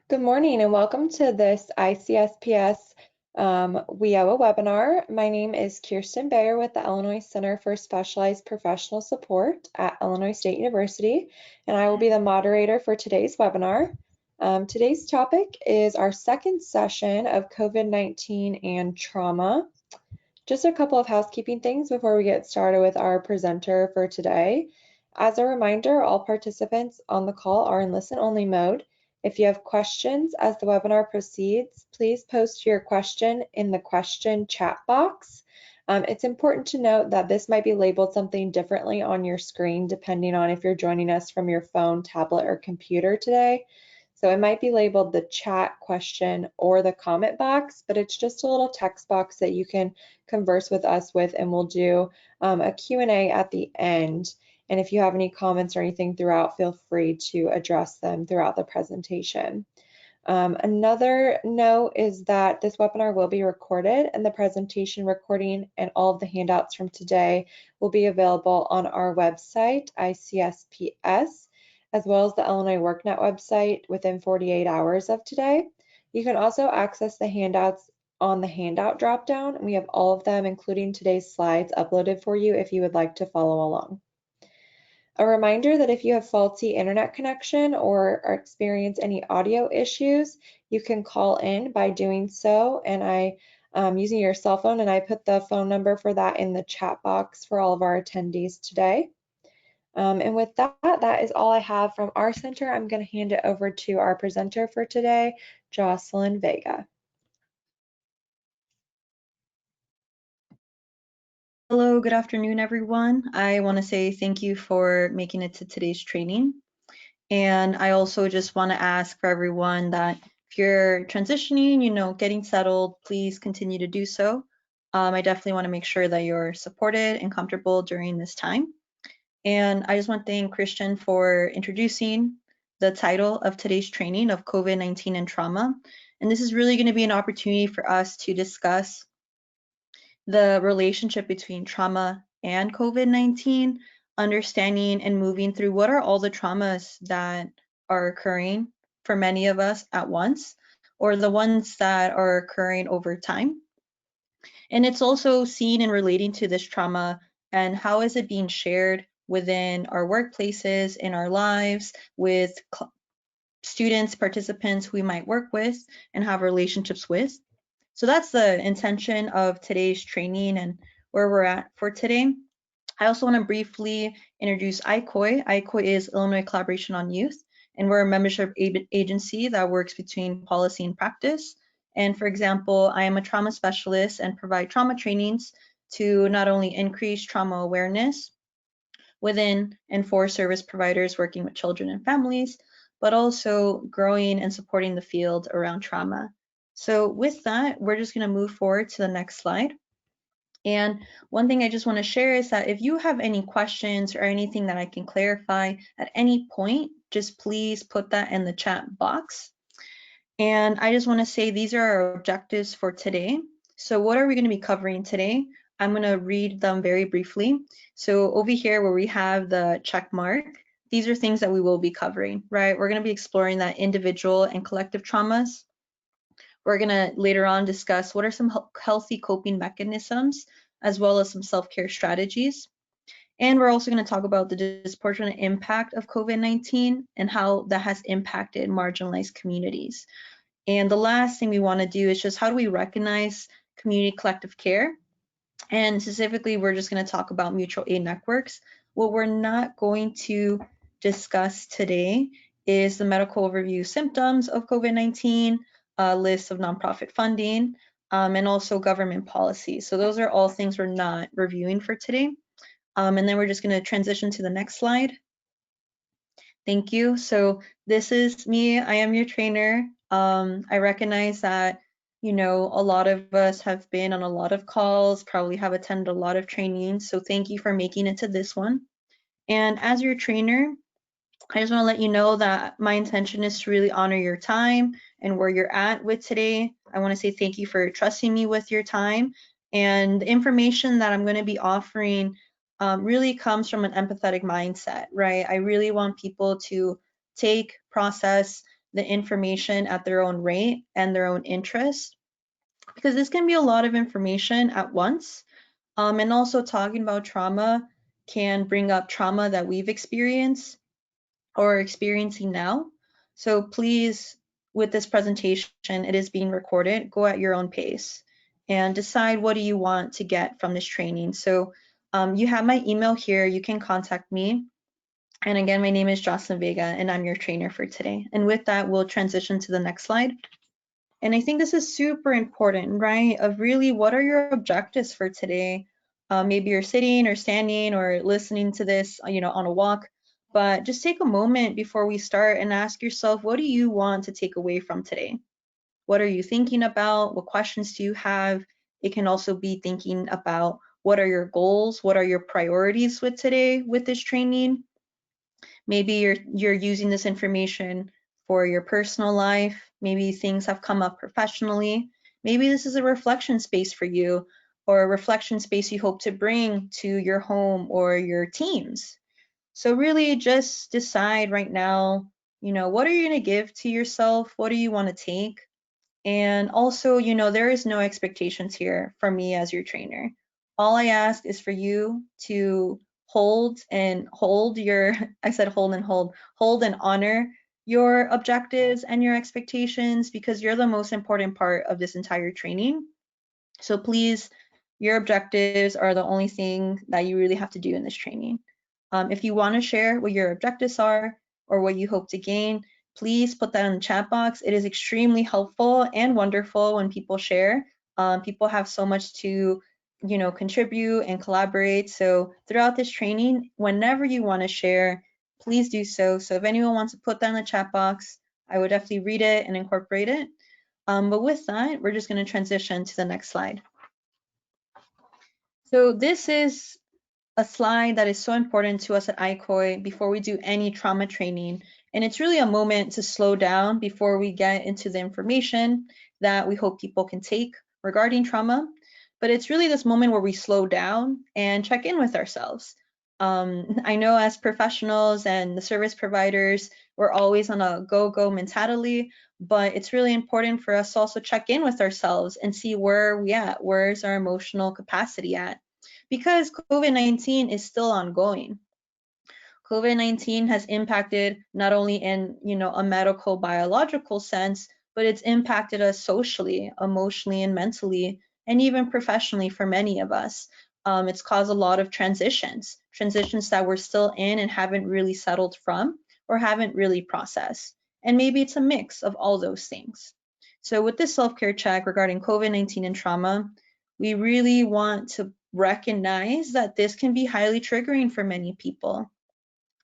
Good morning and welcome to this ICSPS WIOA webinar. My name is Kirsten Bayer with the Illinois Center for Specialized Professional Support at Illinois State University, and I will be the moderator for today's webinar. Today's topic is our second session of COVID-19 and trauma. Just a couple of housekeeping things before we get started with our presenter for today. As a reminder, all participants on the call are in listen-only mode. If you have questions as the webinar proceeds, please post your question in the question chat box. It's important to note that this might be labeled something differently on your screen depending on if you're joining us from your phone, tablet, or computer today. So it might be labeled the chat question or the comment box, but it's just a little text box that you can converse with us with, and we'll do a Q&A at the end. And if you have any comments or anything throughout, feel free to address them throughout the presentation. Another note is that this webinar will be recorded, and the presentation recording and all of the handouts from today will be available on our website, ICSPS, as well as the Illinois WorkNet website within 48 hours of today. You can also access the handouts on the handout dropdown, and we have all of them, including today's slides, uploaded for you if you would like to follow along. A reminder that if you have faulty internet connection or experience any audio issues, you can call in by doing so, and using your cell phone, and I put the phone number for that in the chat box for all of our attendees today. And with that, that is all I have from our center. I'm going to hand it over to our presenter for today, Jocelyn Vega. Hello, good afternoon, everyone. I want to say thank you for making it to today's training. And I also just want to ask for everyone that if you're transitioning, getting settled, please continue to do so. I definitely want to make sure that you're supported and comfortable during this time. And I just want to thank Christian for introducing the title of today's training of COVID-19 and trauma. And this is really going to be an opportunity for us to discuss the relationship between trauma and COVID-19, understanding and moving through what are all the traumas that are occurring for many of us at once, or the ones that are occurring over time. And it's also seen and relating to this trauma and how is it being shared within our workplaces, in our lives, with students, participants who we might work with and have relationships with. So that's the intention of today's training and where we're at for today. I also want to briefly introduce ICOY. ICOY is Illinois Collaboration on Youth, and we're a membership agency that works between policy and practice. And for example, I am a trauma specialist and provide trauma trainings to not only increase trauma awareness within and for service providers working with children and families, but also growing and supporting the field around trauma. So with that, we're just going to move forward to the next slide. And one thing I just want to share is that if you have any questions or anything that I can clarify at any point, just please put that in the chat box. And I just want to say these are our objectives for today. So what are we going to be covering today? I'm going to read them very briefly. So over here where we have the check mark, these are things that we will be covering, right? We're going to be exploring that individual and collective traumas. We're going to later on discuss what are some healthy coping mechanisms, as well as some self-care strategies. And we're also going to talk about the disproportionate impact of COVID-19 and how that has impacted marginalized communities. And the last thing we want to do is just how do we recognize community collective care? And specifically, we're just going to talk about mutual aid networks. What we're not going to discuss today is the medical overview symptoms of COVID-19, a list of nonprofit funding, and also government policy. So those are all things we're not reviewing for today. And then we're just going to transition to the next slide. Thank you. So this is me. I am your trainer. I recognize that, a lot of us have been on a lot of calls, probably have attended a lot of trainings. So thank you for making it to this one. And as your trainer, I just want to let you know that my intention is to really honor your time and where you're at with today. I want to say thank you for trusting me with your time. And the information that I'm going to be offering really comes from an empathetic mindset, right? I really want people to take, process, the information at their own rate and their own interest, because this can be a lot of information at once. And also talking about trauma can bring up trauma that we've experienced or experiencing now. So please, with this presentation, it is being recorded. Go at your own pace and decide what do you want to get from this training. So you have my email here. You can contact me. And again, my name is Jocelyn Vega, and I'm your trainer for today. And with that, we'll transition to the next slide. And I think this is super important, right? Of really, what are your objectives for today? Maybe you're sitting or standing or listening to this, on a walk, but just take a moment before we start and ask yourself, what do you want to take away from today? What are you thinking about? What questions do you have? It can also be thinking about what are your goals? What are your priorities with today with this training? Maybe you're using this information for your personal life. Maybe things have come up professionally. Maybe this is a reflection space for you, or a reflection space you hope to bring to your home or your teams. So really just decide right now, what are you going to give to yourself? What do you want to take? And also, there is no expectations here from me as your trainer. All I ask is for you to hold your, I said hold and honor your objectives and your expectations, because you're the most important part of this entire training. So please, your objectives are the only thing that you really have to do in this training. If you want to share what your objectives are or what you hope to gain, please put that in the chat box. It is extremely helpful and wonderful when people share. People have so much to, contribute and collaborate. So throughout this training, whenever you want to share, please do so. So if anyone wants to put that in the chat box, I would definitely read it and incorporate it. But with that, we're just going to transition to the next slide. So this is a slide that is so important to us at ICOY before we do any trauma training. And it's really a moment to slow down before we get into the information that we hope people can take regarding trauma. But it's really this moment where we slow down and check in with ourselves. I know as professionals and the service providers, we're always on a go-go mentality, but it's really important for us to also check in with ourselves and see where we at, where's our emotional capacity at, because COVID-19 is still ongoing. COVID-19 has impacted not only in, a medical biological sense, but it's impacted us socially, emotionally, and mentally, and even professionally for many of us. It's caused a lot of transitions that we're still in and haven't really settled from or haven't really processed. And maybe it's a mix of all those things. So with this self-care check regarding COVID-19 and trauma, we really want to recognize that this can be highly triggering for many people.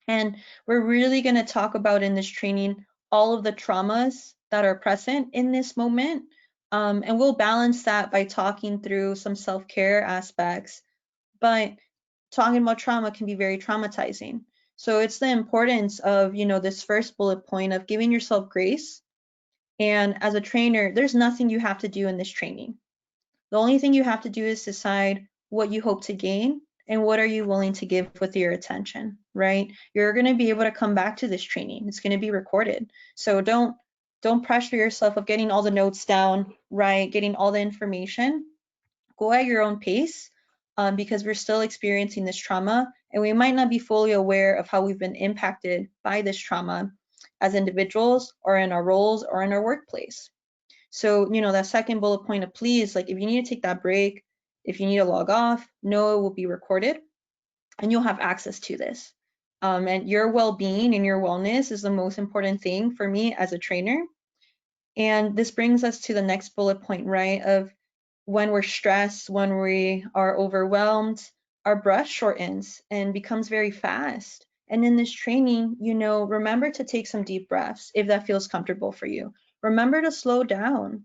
And we're really going to talk about in this training all of the traumas that are present in this moment. And we'll balance that by talking through some self-care aspects. But talking about trauma can be very traumatizing. So it's the importance of, this first bullet point of giving yourself grace. And as a trainer, there's nothing you have to do in this training. The only thing you have to do is decide what you hope to gain and what are you willing to give with your attention, right? You're going to be able to come back to this training. It's going to be recorded. So don't pressure yourself of getting all the notes down, right? Getting all the information. Go at your own pace, because we're still experiencing this trauma and we might not be fully aware of how we've been impacted by this trauma as individuals or in our roles or in our workplace. So, that second bullet point of please, like if you need to take that break, if you need to log off, know it will be recorded and you'll have access to this. And your well-being and your wellness is the most important thing for me as a trainer. And this brings us to the next bullet point, right? Of when we're stressed, when we are overwhelmed, our breath shortens and becomes very fast. And in this training, remember to take some deep breaths if that feels comfortable for you. Remember to slow down,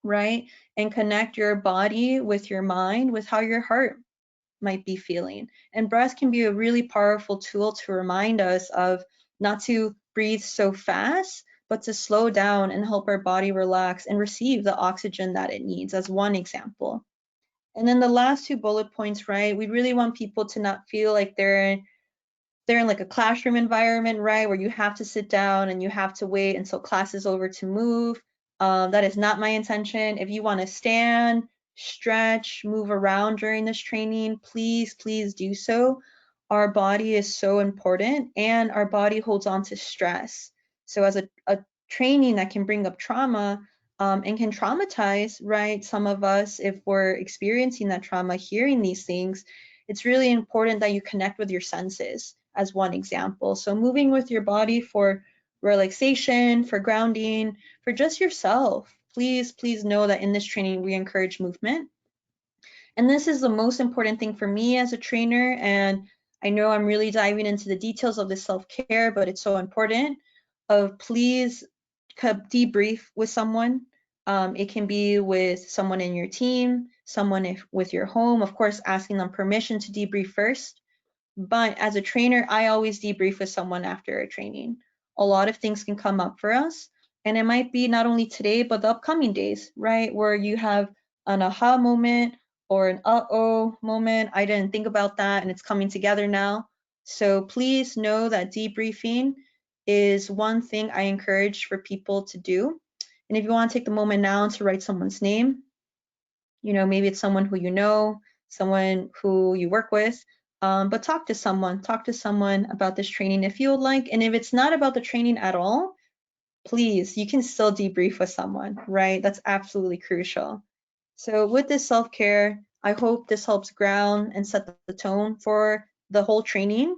right? And connect your body with your mind, with how your heart might be feeling. And breath can be a really powerful tool to remind us of not to breathe so fast, but to slow down and help our body relax and receive the oxygen that it needs, as one example. And then the last two bullet points, right? We really want people to not feel like they're they're in like a classroom environment, right, where you have to sit down and you have to wait until class is over to move. That is not my intention. If you want to stand, stretch, move around during this training, please, please do so. Our body is so important, and our body holds on to stress. So as a training that can bring up trauma, and can traumatize, right, some of us, if we're experiencing that trauma, hearing these things, it's really important that you connect with your senses, as one example. So moving with your body for relaxation, for grounding, for just yourself. Please, please know that in this training, we encourage movement. And this is the most important thing for me as a trainer. And I know I'm really diving into the details of this self-care, but it's so important. Please debrief with someone. It can be with someone in your team, someone with your home, of course, asking them permission to debrief first. But as a trainer, I always debrief with someone after a training. A lot of things can come up for us. And it might be not only today, but the upcoming days, right? Where you have an aha moment or an uh-oh moment. I didn't think about that and it's coming together now. So please know that debriefing is one thing I encourage for people to do. And if you want to take the moment now to write someone's name, maybe it's someone who you know, someone who you work with, but talk to someone about this training if you would like. And if it's not about the training at all, please, you can still debrief with someone, right? That's absolutely crucial. So with this self-care, I hope this helps ground and set the tone for the whole training.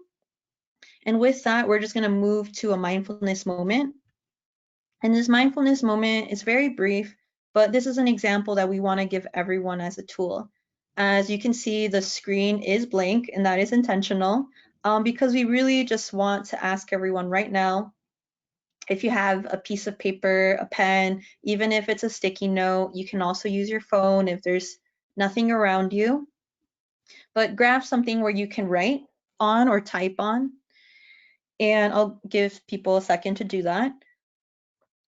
And with that, we're just going to move to a mindfulness moment. And this mindfulness moment is very brief, but this is an example that we want to give everyone as a tool. As you can see, the screen is blank, and that is intentional, because we really just want to ask everyone right now, if you have a piece of paper, a pen, even if it's a sticky note, you can also use your phone if there's nothing around you. But grab something where you can write on or type on, and I'll give people a second to do that.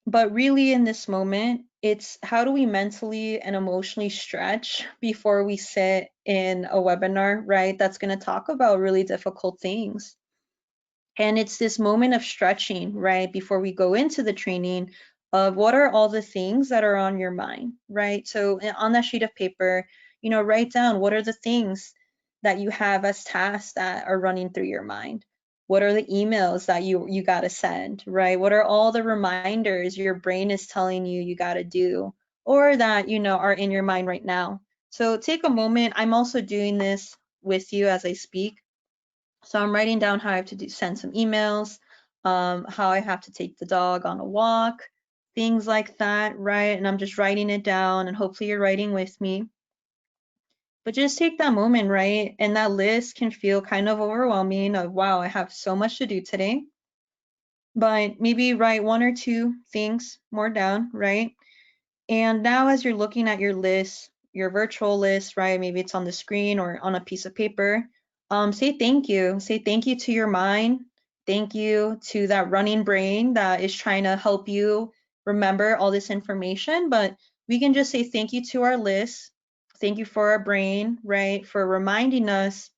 But really, in this moment, it's how do we mentally and emotionally stretch before we sit in a webinar, right? That's going to talk about really difficult things. And it's this moment of stretching, right, before we go into the training of what are all the things that are on your mind, right? So on that sheet of paper, write down what are the things that you have as tasks that are running through your mind. What are the emails that you got to send, right? What are all the reminders your brain is telling you got to do, or that, are in your mind right now? So take a moment. I'm also doing this with you as I speak. So I'm writing down how I have to send some emails, how I have to take the dog on a walk, things like that, right? And I'm just writing it down, and hopefully you're writing with me. But just take that moment, right? And that list can feel kind of overwhelming of, wow, I have so much to do today. But maybe write one or two things more down, right? And now as you're looking at your list, your virtual list, right? Maybe it's on the screen or on a piece of paper. Say thank you. Say thank you to your mind. Thank you to that running brain that is trying to help you remember all this information. But we can just say thank you to our list. Thank you for our brain, right? For reminding us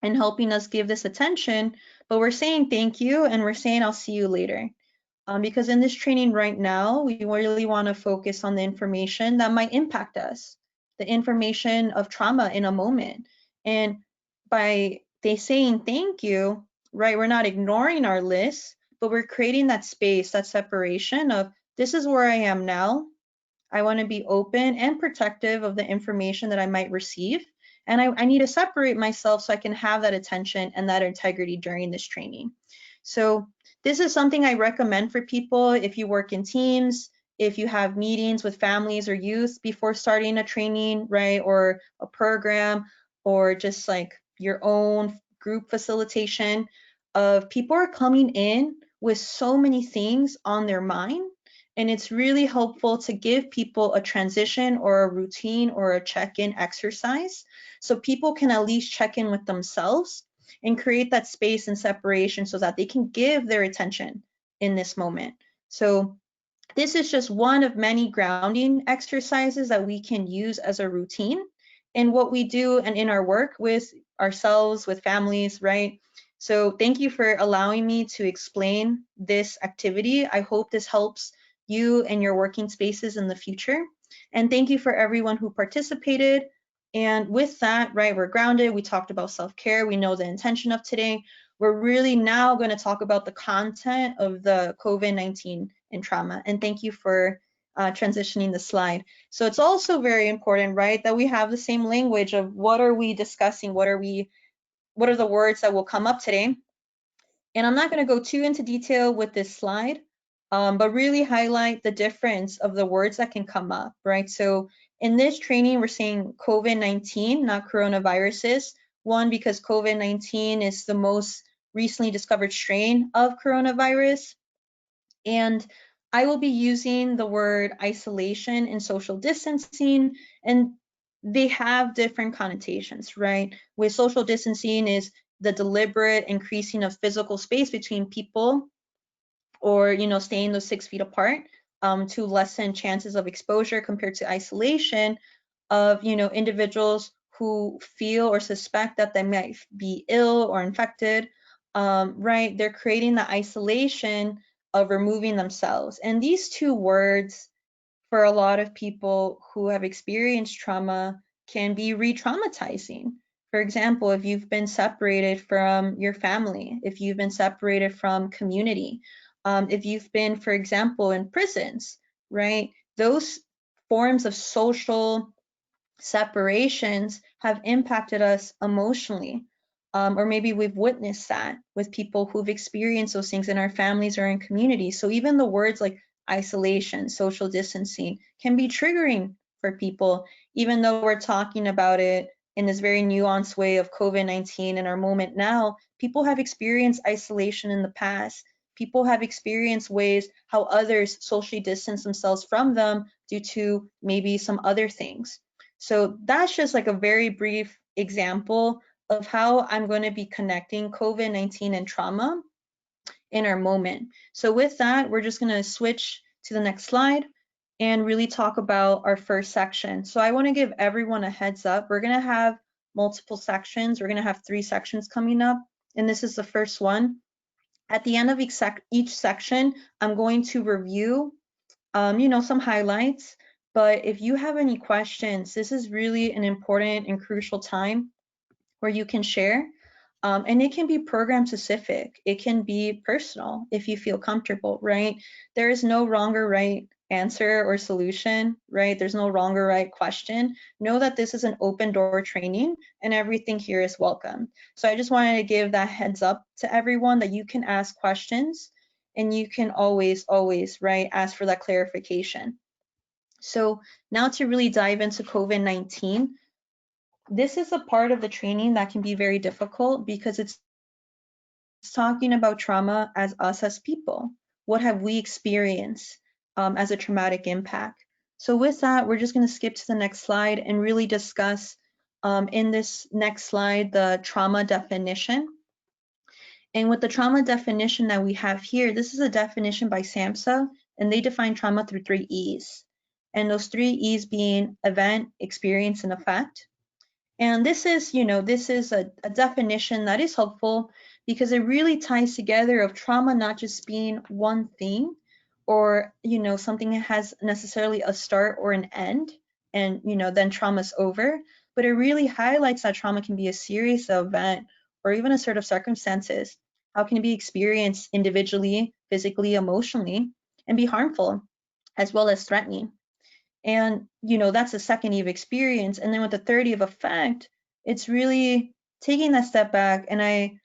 and helping us give this attention. But we're saying thank you, and we're saying I'll see you later. Because in this training right now, we really want to focus on the information that might impact us, the information of trauma in a moment. And by they saying thank you, right, we're not ignoring our list, but we're creating that space, that separation of this is where I am now. I want to be open and protective of the information that I might receive. And I need to separate myself so I can have that attention and that integrity during this training. So this is something I recommend for people if you work in teams, if you have meetings with families or youth before starting a training, right, or a program, or just like your own group facilitation of people are coming in with so many things on their mind. And it's really helpful to give people a transition or a routine or a check-in exercise so people can at least check in with themselves and create that space and separation so that they can give their attention in this moment. So this is just one of many grounding exercises that we can use as a routine in what we do and in our work with ourselves, with families, right? So thank you for allowing me to explain this activity. I hope this helps you and your working spaces in the future. And thank you for everyone who participated. And with that, right, we're grounded. We talked about self-care. We know the intention of today. We're really now going to talk about the content of the COVID-19 and trauma. And thank you for transitioning the slide. So it's also very important, right, that we have the same language of what are we discussing, what are the words that will come up today. And I'm not going to go too into detail with this slide, but really highlight the difference of the words that can come up, right? So in this training, we're saying COVID-19, not coronaviruses. One, because COVID-19 is the most recently discovered strain of coronavirus. And I will be using the word isolation and social distancing, and they have different connotations, right? With social distancing is the deliberate increasing of physical space between people, or staying those 6 feet apart, to lessen chances of exposure, compared to isolation of individuals who feel or suspect that they might be ill or infected, right? They're creating the isolation of removing themselves. And these two words, for a lot of people who have experienced trauma, can be re-traumatizing. For example, if you've been separated from your family, if you've been separated from community, if you've been, for example, in prisons, right? Those forms of social separations have impacted us emotionally. Or maybe we've witnessed that with people who've experienced those things in our families or in communities. So even the words like isolation, social distancing can be triggering for people, even though we're talking about it in this very nuanced way of COVID-19 in our moment now. People have experienced isolation in the past. People have experienced ways how others socially distance themselves from them due to maybe some other things. So that's just like a very brief example of how I'm going to be connecting COVID-19 and trauma in our moment. So with that, we're just going to switch to the next slide and really talk about our first section. So I want to give everyone a heads up. We're going to have multiple sections. We're going to have 3 sections coming up, and this is the first one. At the end of each section, I'm going to review some highlights. But if you have any questions, this is really an important and crucial time where you can share. And it can be program specific. It can be personal if you feel comfortable, right? There is no wrong or right answer or solution, right? There's no wrong or right question. Know that this is an open door training and everything here is welcome. So I just wanted to give that heads up to everyone that you can ask questions, and you can always, right, ask for that clarification. So now to really dive into COVID-19, this is a part of the training that can be very difficult because it's talking about trauma as us as people. What have we experienced as a traumatic impact? So with that, we're just going to skip to the next slide and really discuss in this next slide the trauma definition. And with the trauma definition that we have here, this is a definition by SAMHSA, and they define trauma through 3 E's. And those 3 E's being event, experience, and effect. And this is, a definition that is helpful because it really ties together of trauma not just being one thing, or, something that has necessarily a start or an end, and, then trauma's over. But it really highlights that trauma can be a series of event or even a set of circumstances. How can it be experienced individually, physically, emotionally, and be harmful as well as threatening? And, that's the second E of experience. And then with the third E of effect, it's really taking that step back. And I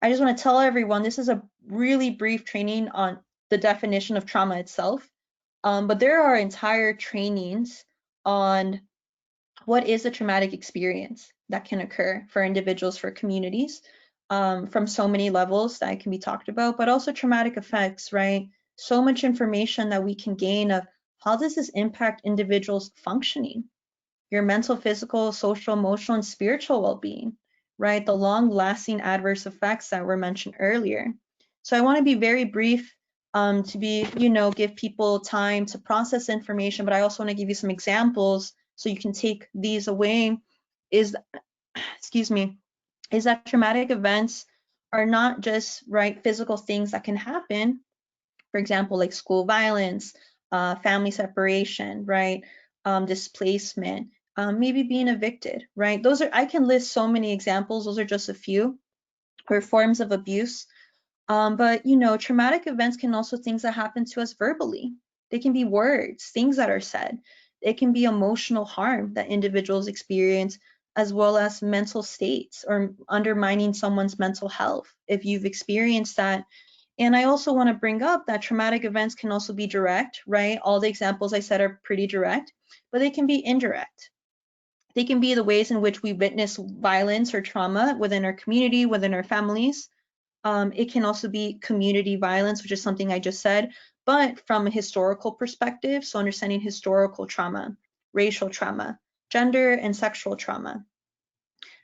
just want to tell everyone, this is a really brief training on the definition of trauma itself. But there are entire trainings on what is a traumatic experience that can occur for individuals, for communities, from so many levels that can be talked about, but also traumatic effects, right? So much information that we can gain of how does this impact individuals' functioning, your mental, physical, social, emotional, and spiritual well-being, right? The long-lasting adverse effects that were mentioned earlier. So I want to be very brief to be, give people time to process information, but I also want to give you some examples so you can take these away. Excuse me, is that traumatic events are not just, right, physical things that can happen, for example, like school violence, family separation, right, displacement, maybe being evicted, right? Those are, I can list so many examples. Those are just a few, or forms of abuse. But traumatic events can also things that happen to us verbally. They can be words, things that are said. It can be emotional harm that individuals experience, as well as mental states or undermining someone's mental health if you've experienced that. And I also want to bring up that traumatic events can also be direct, right? All the examples I said are pretty direct, but they can be indirect. They can be the ways in which we witness violence or trauma within our community, within our families. It can also be community violence, which is something I just said, but from a historical perspective, so understanding historical trauma, racial trauma, gender and sexual trauma,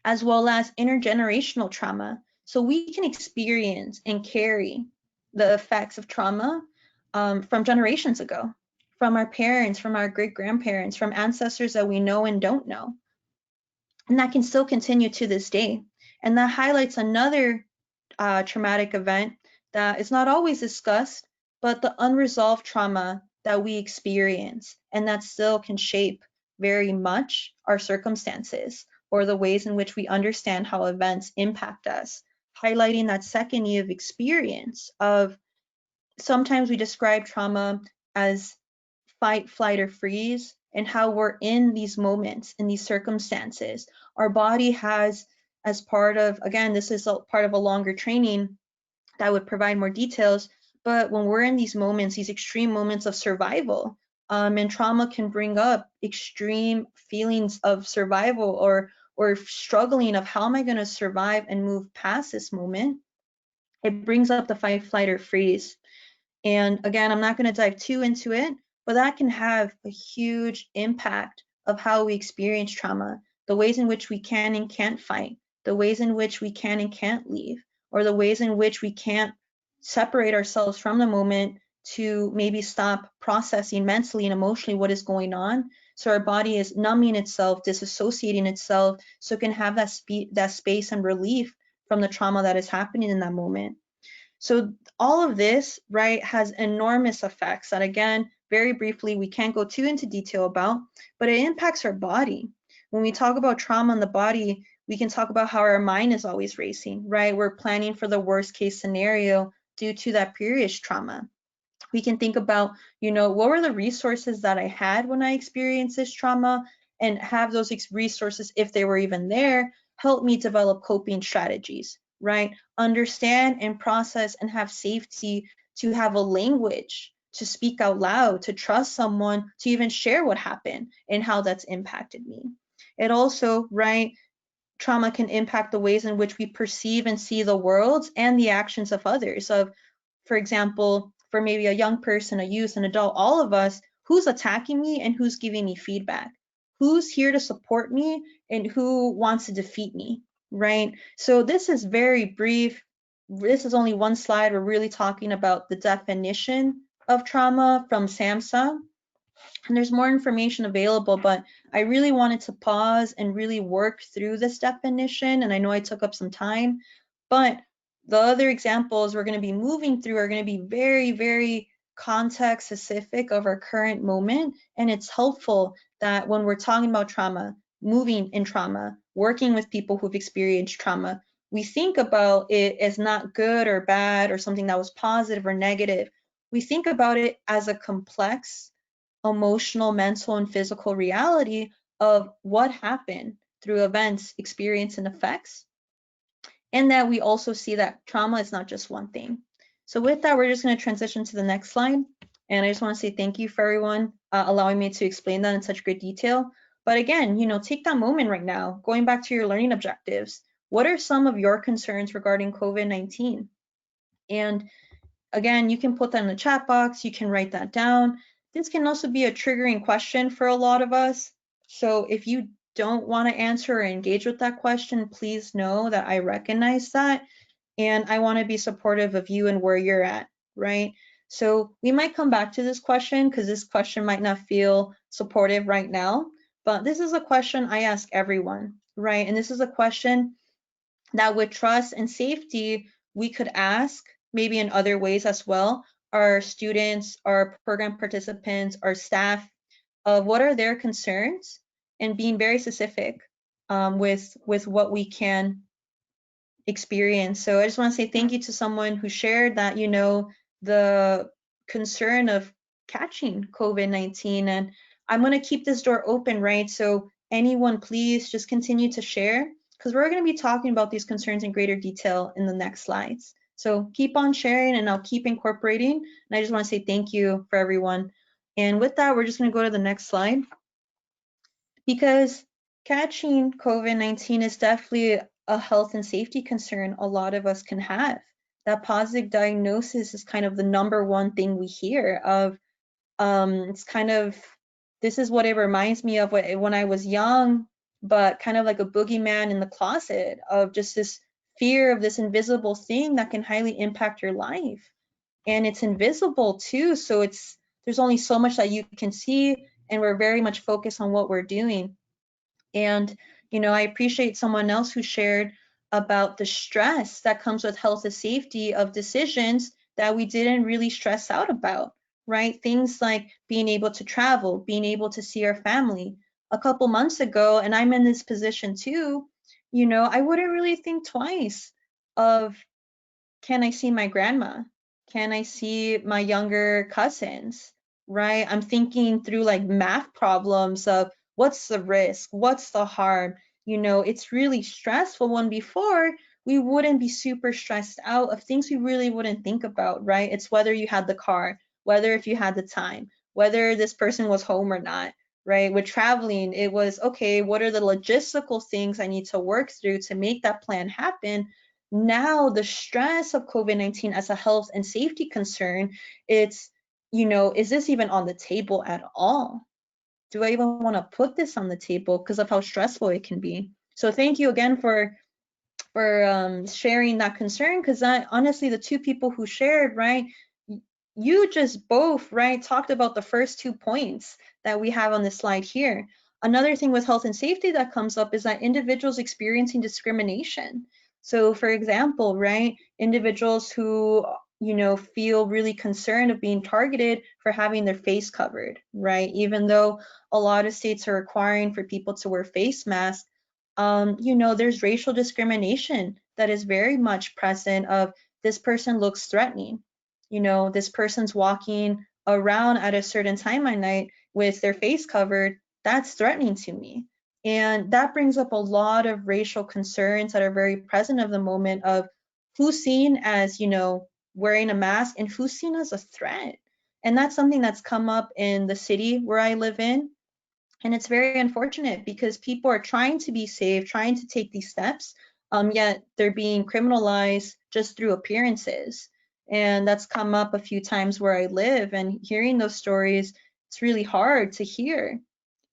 as well as intergenerational trauma. So we can experience and carry the effects of trauma from generations ago, from our parents, from our great-grandparents, from ancestors that we know and don't know. And that can still continue to this day. And that highlights another traumatic event that is not always discussed, but the unresolved trauma that we experience, and that still can shape very much our circumstances or the ways in which we understand how events impact us, highlighting that second E of experience of sometimes we describe trauma as fight, flight, or freeze, and how we're in these moments, in these circumstances. Our body has, as part of, again, this is part of a longer training that would provide more details, but when we're in these moments, these extreme moments of survival, and trauma can bring up extreme feelings of survival or struggling of how am I going to survive and move past this moment. It brings up the fight, flight, or freeze. And again, I'm not going to dive too into it, but that can have a huge impact of how we experience trauma, the ways in which we can and can't fight, the ways in which we can and can't leave, or the ways in which we can't separate ourselves from the moment to maybe stop processing mentally and emotionally what is going on. So our body is numbing itself, disassociating itself, so it can have that space and relief from the trauma that is happening in that moment. So all of this, right, has enormous effects that, again, very briefly, we can't go too into detail about, but it impacts our body. When we talk about trauma in the body, we can talk about how our mind is always racing, right? We're planning for the worst case scenario due to that previous trauma. We can think about, what were the resources that I had when I experienced this trauma, and have those resources, if they were even there, help me develop coping strategies, right? Understand and process and have safety to have a language, to speak out loud, to trust someone, to even share what happened and how that's impacted me. It also, right, trauma can impact the ways in which we perceive and see the world and the actions of others. Of, for example, for maybe a young person, a youth, an adult, all of us, who's attacking me and who's giving me feedback? Who's here to support me and who wants to defeat me, right? So this is very brief. This is only one slide. We're really talking about the definition of trauma from SAMHSA. And there's more information available, but I really wanted to pause and really work through this definition. And I know I took up some time, but the other examples we're going to be moving through are going to be very, very context specific of our current moment. And it's helpful that when we're talking about trauma, moving in trauma, working with people who've experienced trauma, we think about it as not good or bad or something that was positive or negative. We think about it as a complex emotional, mental, and physical reality of what happened through events, experience, and effects. And that we also see that trauma is not just one thing. So with that, we're just going to transition to the next slide. And I just want to say thank you for everyone allowing me to explain that in such great detail. But again, take that moment right now, going back to your learning objectives. What are some of your concerns regarding COVID-19? And again, you can put that in the chat box, you can write that down. This can also be a triggering question for a lot of us. So if you don't want to answer or engage with that question, please know that I recognize that. And I want to be supportive of you and where you're at, right? So we might come back to this question because this question might not feel supportive right now, but this is a question I ask everyone, right? And this is a question that with trust and safety, we could ask, maybe in other ways as well, our students, our program participants, our staff, of what are their concerns, and being very specific with what we can experience. So I just want to say thank you to someone who shared that, the concern of catching COVID-19. And I'm going to keep this door open, right? So anyone, please just continue to share, because we're going to be talking about these concerns in greater detail in the next slides. So keep on sharing and I'll keep incorporating. And I just want to say thank you for everyone. And with that, we're just going to go to the next slide, because catching COVID-19 is definitely a health and safety concern a lot of us can have. That positive diagnosis is kind of the number one thing we hear of. It's kind of, this is what it reminds me of when I was young, but kind of like a boogeyman in the closet of just this fear of this invisible thing that can highly impact your life. And it's invisible too, so there's only so much that you can see, and we're very much focused on what we're doing. And, I appreciate someone else who shared about the stress that comes with health and safety of decisions that we didn't really stress out about, right? Things like being able to travel, being able to see our family. A couple months ago, and I'm in this position too, I wouldn't really think twice of, can I see my grandma? Can I see my younger cousins? Right? I'm thinking through like math problems of what's the risk? What's the harm? It's really stressful, when before we wouldn't be super stressed out of things we really wouldn't think about, right? It's whether you had the car, whether if you had the time, whether this person was home or not, right? With traveling, it was, okay, what are the logistical things I need to work through to make that plan happen? Now the stress of COVID-19 as a health and safety concern, it's, is this even on the table at all? Do I even want to put this on the table because of how stressful it can be? So thank you again for sharing that concern, because that honestly, the two people who shared, right, you just both, right, talked about the first 2 points that we have on this slide here. Another thing with health and safety that comes up is that individuals experiencing discrimination. So for example, right, individuals who feel really concerned of being targeted for having their face covered, right? Even though a lot of states are requiring for people to wear face masks, there's racial discrimination that is very much present of, this person looks threatening. This person's walking around at a certain time at night with their face covered, that's threatening to me. And that brings up a lot of racial concerns that are very present of the moment of who's seen as, wearing a mask and who's seen as a threat. And that's something that's come up in the city where I live in. And it's very unfortunate because people are trying to be safe, trying to take these steps, yet they're being criminalized just through appearances. And that's come up a few times where I live, and hearing those stories, it's really hard to hear.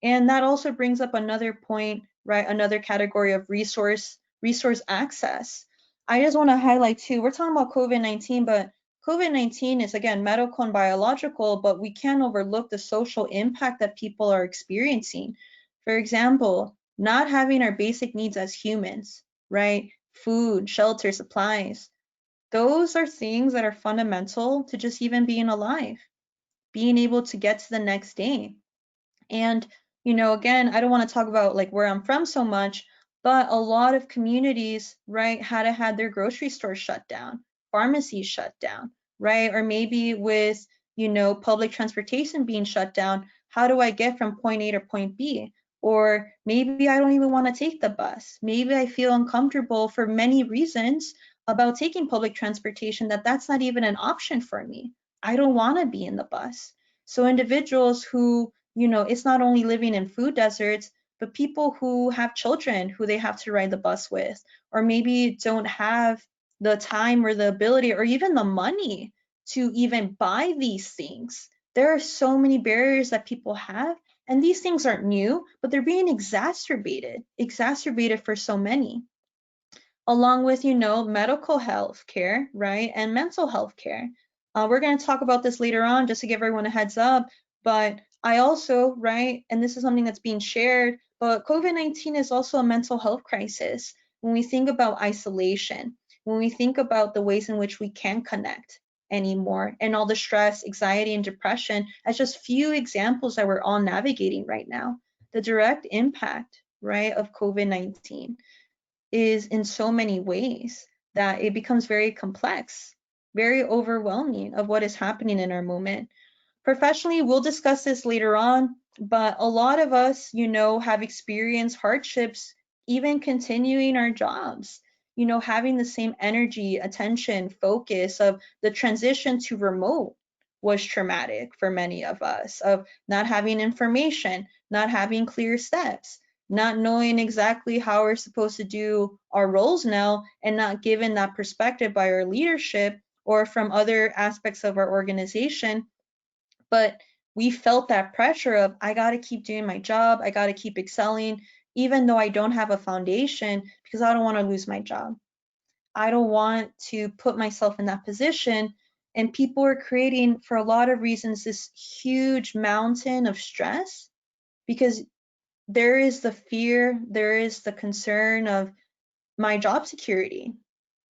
And that also brings up another point, right? Another category of resource access. I just want to highlight too, we're talking about COVID-19, but COVID-19 is again medical and biological, but we can't overlook the social impact that people are experiencing. For example, not having our basic needs as humans, right? Food, shelter, supplies. Those are things that are fundamental to just even being alive, being able to get to the next day. And, again, I don't want to talk about like where I'm from so much, but a lot of communities, right, had their grocery stores shut down, pharmacies shut down, right? Or maybe with, public transportation being shut down, how do I get from point A to point B? Or maybe I don't even want to take the bus. Maybe I feel uncomfortable for many reasons about taking public transportation, that's not even an option for me. I don't want to be in the bus. So individuals who, it's not only living in food deserts, but people who have children who they have to ride the bus with, or maybe don't have the time or the ability or even the money to even buy these things. There are so many barriers that people have, and these things aren't new, but they're being exacerbated for so many, along with, medical health care, right, and mental health care. We're going to talk about this later on just to give everyone a heads up, but I also, right, and this is something that's being shared, but COVID-19 is also a mental health crisis when we think about isolation. when we think about the ways in which we can connect anymore, and all the stress, anxiety, and depression as just few examples that we're all navigating right now. The direct impact, right, of COVID-19 is in so many ways that it becomes very complex, very overwhelming of what is happening in our moment. Professionally, we'll discuss this later on, but a lot of us, have experienced hardships even continuing our jobs, having the same energy, attention, focus of the transition to remote was traumatic for many of us, of not having information, not having clear steps, not knowing exactly how we're supposed to do our roles now, and not given that perspective by our leadership or from other aspects of our organization. But we felt that pressure of, I got to keep doing my job, I got to keep excelling, even though I don't have a foundation, because I don't want to lose my job. I don't want to put myself in that position. And people are creating, for a lot of reasons, this huge mountain of stress, because there is the fear, there is the concern of my job security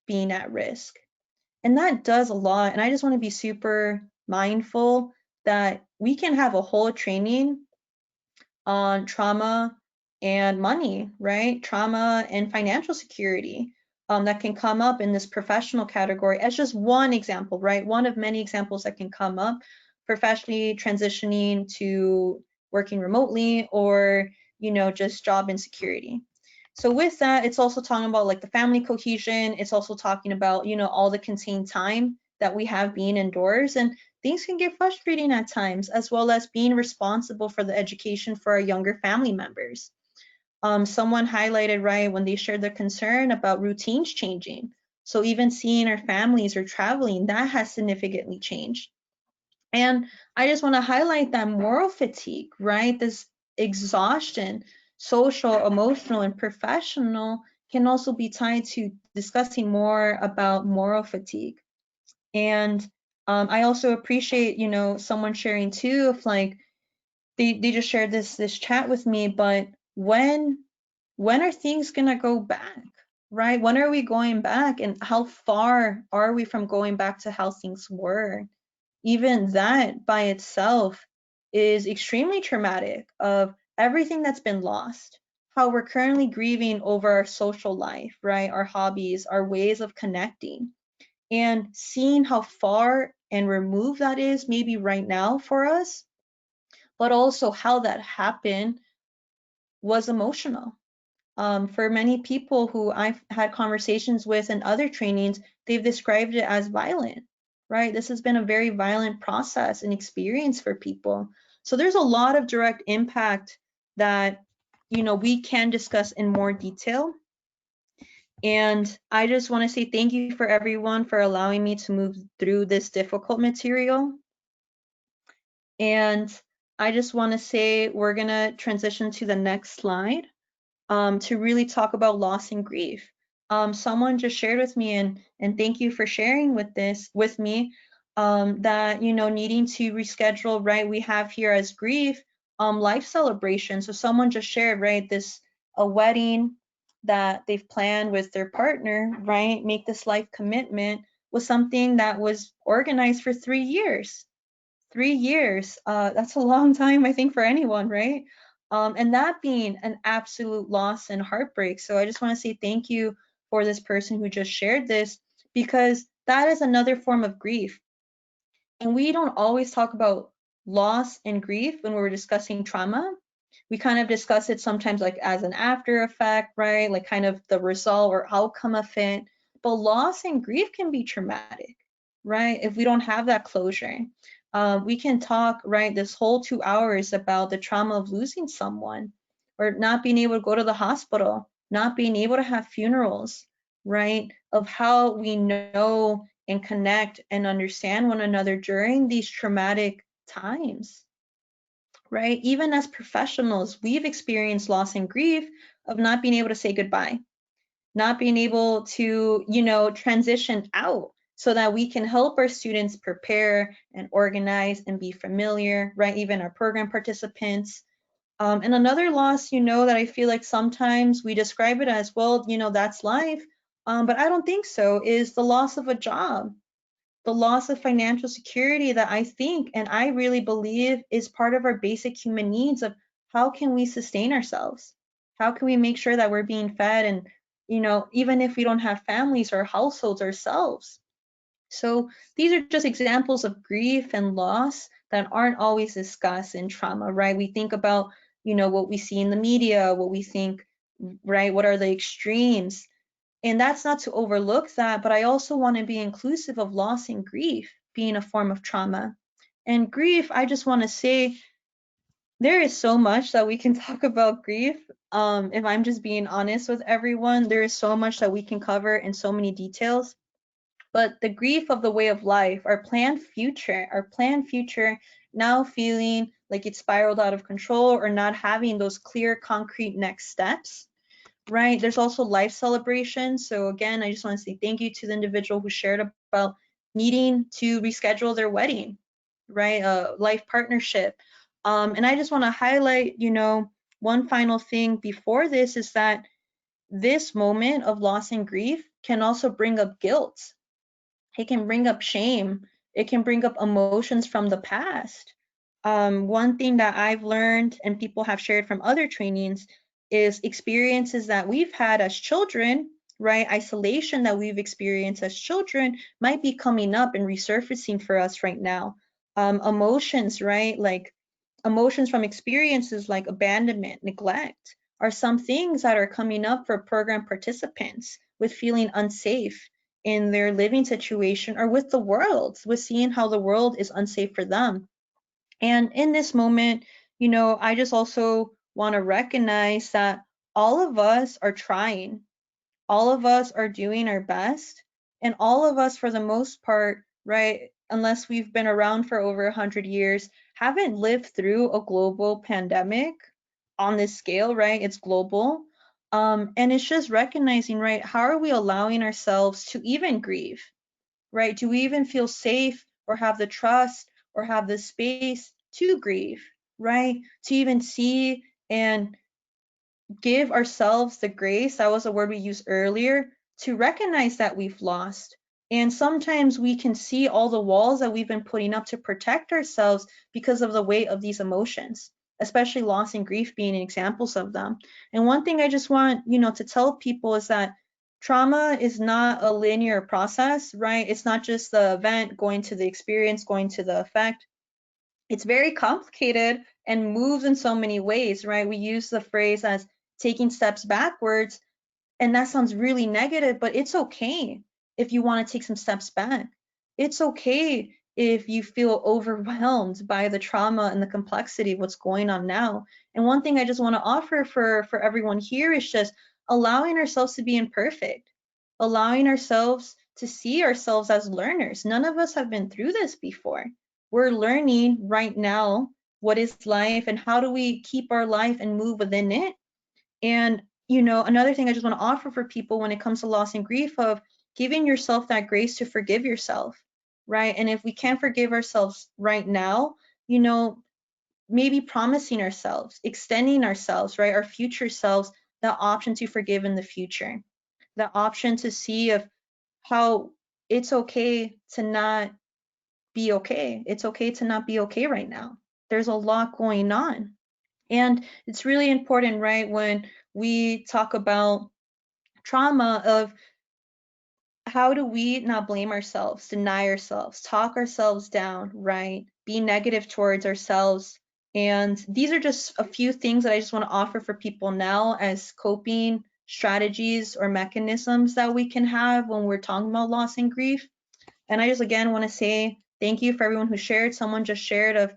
being at risk. And that does a lot. And I just want to be super mindful that we can have a whole training on trauma and money, right? Trauma and financial security, that can come up in this professional category as just one example, right? One of many examples that can come up, professionally transitioning to working remotely, or, just job insecurity. So with that, it's also talking about like the family cohesion. It's also talking about, all the contained time that we have being indoors, and things can get frustrating at times, as well as being responsible for the education for our younger family members. Someone highlighted, right, when they shared their concern about routines changing. So even seeing our families or traveling, that has significantly changed. And I just want to highlight that moral fatigue, right? This exhaustion, social, emotional, and professional, can also be tied to discussing more about moral fatigue. And I also appreciate, someone sharing too, of like, they just shared this chat with me, but when are things gonna go back, right? When are we going back, and how far are we from going back to how things were? Even that by itself is extremely traumatic, of everything that's been lost, how we're currently grieving over our social life, right? Our hobbies, our ways of connecting, and seeing how far and removed that is maybe right now for us, but also how that happened was emotional. For many people who I've had conversations with in other trainings, they've described it as violent, right? This has been a very violent process and experience for people. So there's a lot of direct impact that, we can discuss in more detail. And I just want to say thank you for everyone for allowing me to move through this difficult material. And I just want to say we're going to transition to the next slide, to really talk about loss and grief. Someone just shared with me, and thank you for sharing with me, that, needing to reschedule, right? We have here as grief, life celebration. So someone just shared, right, a wedding that they've planned with their partner, right? Make this life commitment was something that was organized for 3 years. 3 years, that's a long time, I think, for anyone, right? And that being an absolute loss and heartbreak. So I just want to say thank you for this person who just shared this, because that is another form of grief. And we don't always talk about loss and grief when we're discussing trauma. We kind of discuss it sometimes like as an after effect, right? Like kind of the result or outcome of it. But loss and grief can be traumatic, right? If we don't have that closure. We can talk, right, this whole 2 hours about the trauma of losing someone, or not being able to go to the hospital, not being able to have funerals, right? Of how we know and connect and understand one another during these traumatic times, right? Even as professionals, we've experienced loss and grief of not being able to say goodbye, not being able to, transition out so that we can help our students prepare and organize and be familiar, right? Even our program participants. And another loss, that I feel like sometimes we describe it as, well, that's life. but I don't think so, is the loss of a job, the loss of financial security that I think and I really believe is part of our basic human needs of how can we sustain ourselves? How can we make sure that we're being fed and, even if we don't have families or households ourselves? So these are just examples of grief and loss that aren't always discussed in trauma, right? We think about, what we see in the media, what we think, right? What are the extremes? And that's not to overlook that, but I also want to be inclusive of loss and grief being a form of trauma. And grief, I just want to say there is so much that we can talk about grief. If I'm just being honest with everyone, there is so much that we can cover in so many details. But the grief of the way of life, our planned future now feeling like it's spiraled out of control or not having those clear, concrete next steps, right? There's also life celebration. So again, I just want to say thank you to the individual who shared about needing to reschedule their wedding, right? A life partnership. And I just want to highlight, one final thing before this is that this moment of loss and grief can also bring up guilt. It can bring up shame. It can bring up emotions from the past. One thing that I've learned and people have shared from other trainings is experiences that we've had as children, right? Isolation that we've experienced as children might be coming up and resurfacing for us right now. Emotions, right? Like emotions from experiences like abandonment, neglect, are some things that are coming up for program participants with feeling unsafe in their living situation or with the world, with seeing how the world is unsafe for them. And in this moment, I just also want to recognize that all of us are trying, all of us are doing our best, and all of us, for the most part, right, unless we've been around for over 100 years, haven't lived through a global pandemic on this scale, right? It's global. And it's just recognizing, right, how are we allowing ourselves to even grieve, right? Do we even feel safe or have the trust or have the space to grieve, right? To even see and give ourselves the grace, that was a word we used earlier, to recognize that we've lost. And sometimes we can see all the walls that we've been putting up to protect ourselves because of the weight of these emotions, especially loss and grief being examples of them. And one thing I just want, to tell people is that trauma is not a linear process, right? It's not just the event going to the experience, going to the effect. It's very complicated and moves in so many ways, right? We use the phrase as taking steps backwards, and that sounds really negative, but it's okay if you want to take some steps back. It's okay if you feel overwhelmed by the trauma and the complexity of what's going on now. And one thing I just want to offer for everyone here is just allowing ourselves to be imperfect, allowing ourselves to see ourselves as learners. None of us have been through this before. We're learning right now what is life and how do we keep our life and move within it. And, another thing I just want to offer for people when it comes to loss and grief of giving yourself that grace to forgive yourself, right? And if we can't forgive ourselves right now, maybe promising ourselves, extending ourselves, right? Our future selves, the option to forgive in the future, the option to see of how it's okay to not be okay. It's okay to not be okay right now. There's a lot going on. And it's really important, right, when we talk about trauma of how do we not blame ourselves, deny ourselves, talk ourselves down, right? Be negative towards ourselves. And these are just a few things that I just want to offer for people now as coping strategies or mechanisms that we can have when we're talking about loss and grief. And I just again want to say thank you for everyone who shared. Someone just shared of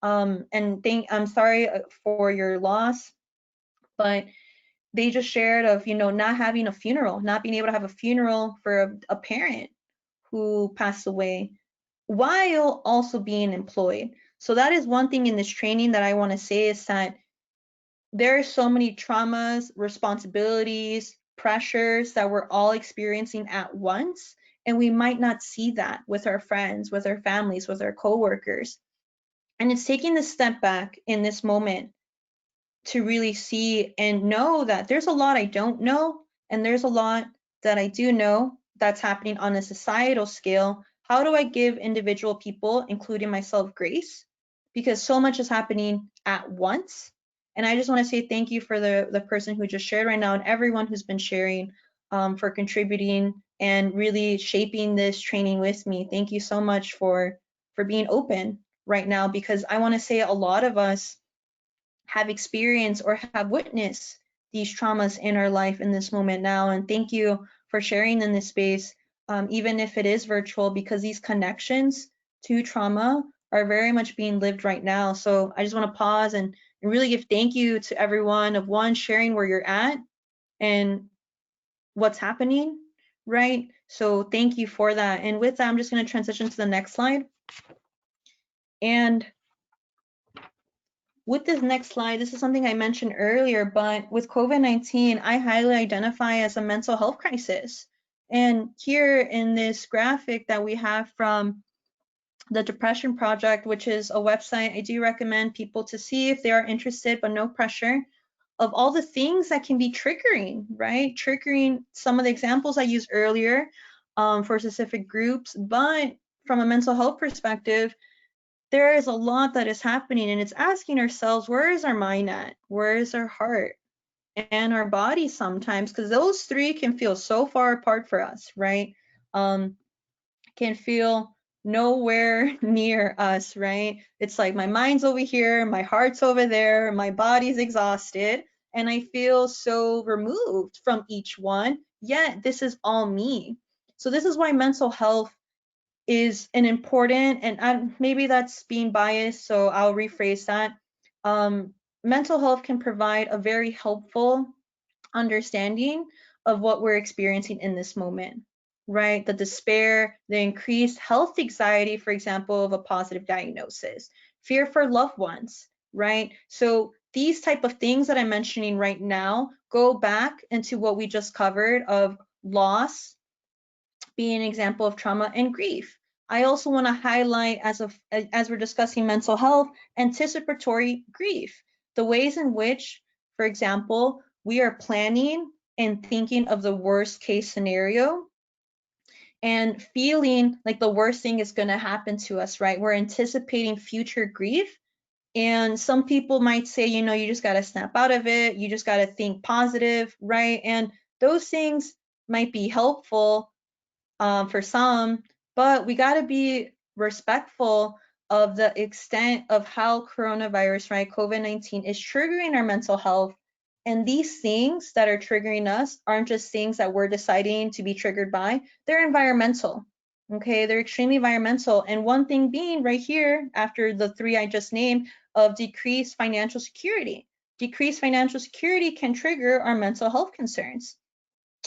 I'm sorry for your loss, but they just shared of not having a funeral, not being able to have a funeral for a parent who passed away while also being employed. So that is one thing in this training that I want to say is that there are so many traumas, responsibilities, pressures that we're all experiencing at once, and we might not see that with our friends, with our families, with our coworkers. And it's taking the step back in this moment to really see and know that there's a lot I don't know, and there's a lot that I do know that's happening on a societal scale, how do I give individual people, including myself, grace? Because so much is happening at once. And I just want to say thank you for the person who just shared right now and everyone who's been sharing, for contributing and really shaping this training with me. Thank you so much for being open right now, because I want to say a lot of us have experienced or have witnessed these traumas in our life in this moment now. And thank you for sharing in this space, even if it is virtual, because these connections to trauma are very much being lived right now. So I just want to pause and really give thank you to everyone of one, sharing where you're at and what's happening, right? So thank you for that. And with that, I'm just going to transition to the next slide. And with this next slide, this is something I mentioned earlier, but with COVID-19, I highly identify as a mental health crisis. And here in this graphic that we have from the Depression Project, which is a website I do recommend people to see if they are interested, but no pressure, of all the things that can be triggering, right? Triggering some of the examples I used earlier, for specific groups, but from a mental health perspective, there is a lot that is happening, and it's asking ourselves, where is our mind at? Where is our heart and our body sometimes? Because those three can feel so far apart for us, right? Can feel nowhere near us, right? It's like my mind's over here, my heart's over there, my body's exhausted, and I feel so removed from each one, yet this is all me. So this is why mental health is an important, and maybe that's being biased, so I'll rephrase that. Mental health can provide a very helpful understanding of what we're experiencing in this moment, right? The despair, the increased health anxiety, for example, of a positive diagnosis, fear for loved ones, right? So these type of things that I'm mentioning right now go back into what we just covered of loss, being an example of trauma, and grief. I also want to highlight, as we're discussing mental health, anticipatory grief, the ways in which, for example, we are planning and thinking of the worst case scenario and feeling like the worst thing is going to happen to us, right? We're anticipating future grief. And some people might say, you just got to snap out of it. You just got to think positive, right? And those things might be helpful, for some, but we got to be respectful of the extent of how coronavirus, right, COVID-19 is triggering our mental health. And these things that are triggering us aren't just things that we're deciding to be triggered by, they're environmental. Okay, they're extremely environmental. And one thing being right here, after the three I just named, of decreased financial security. Decreased financial security can trigger our mental health concerns.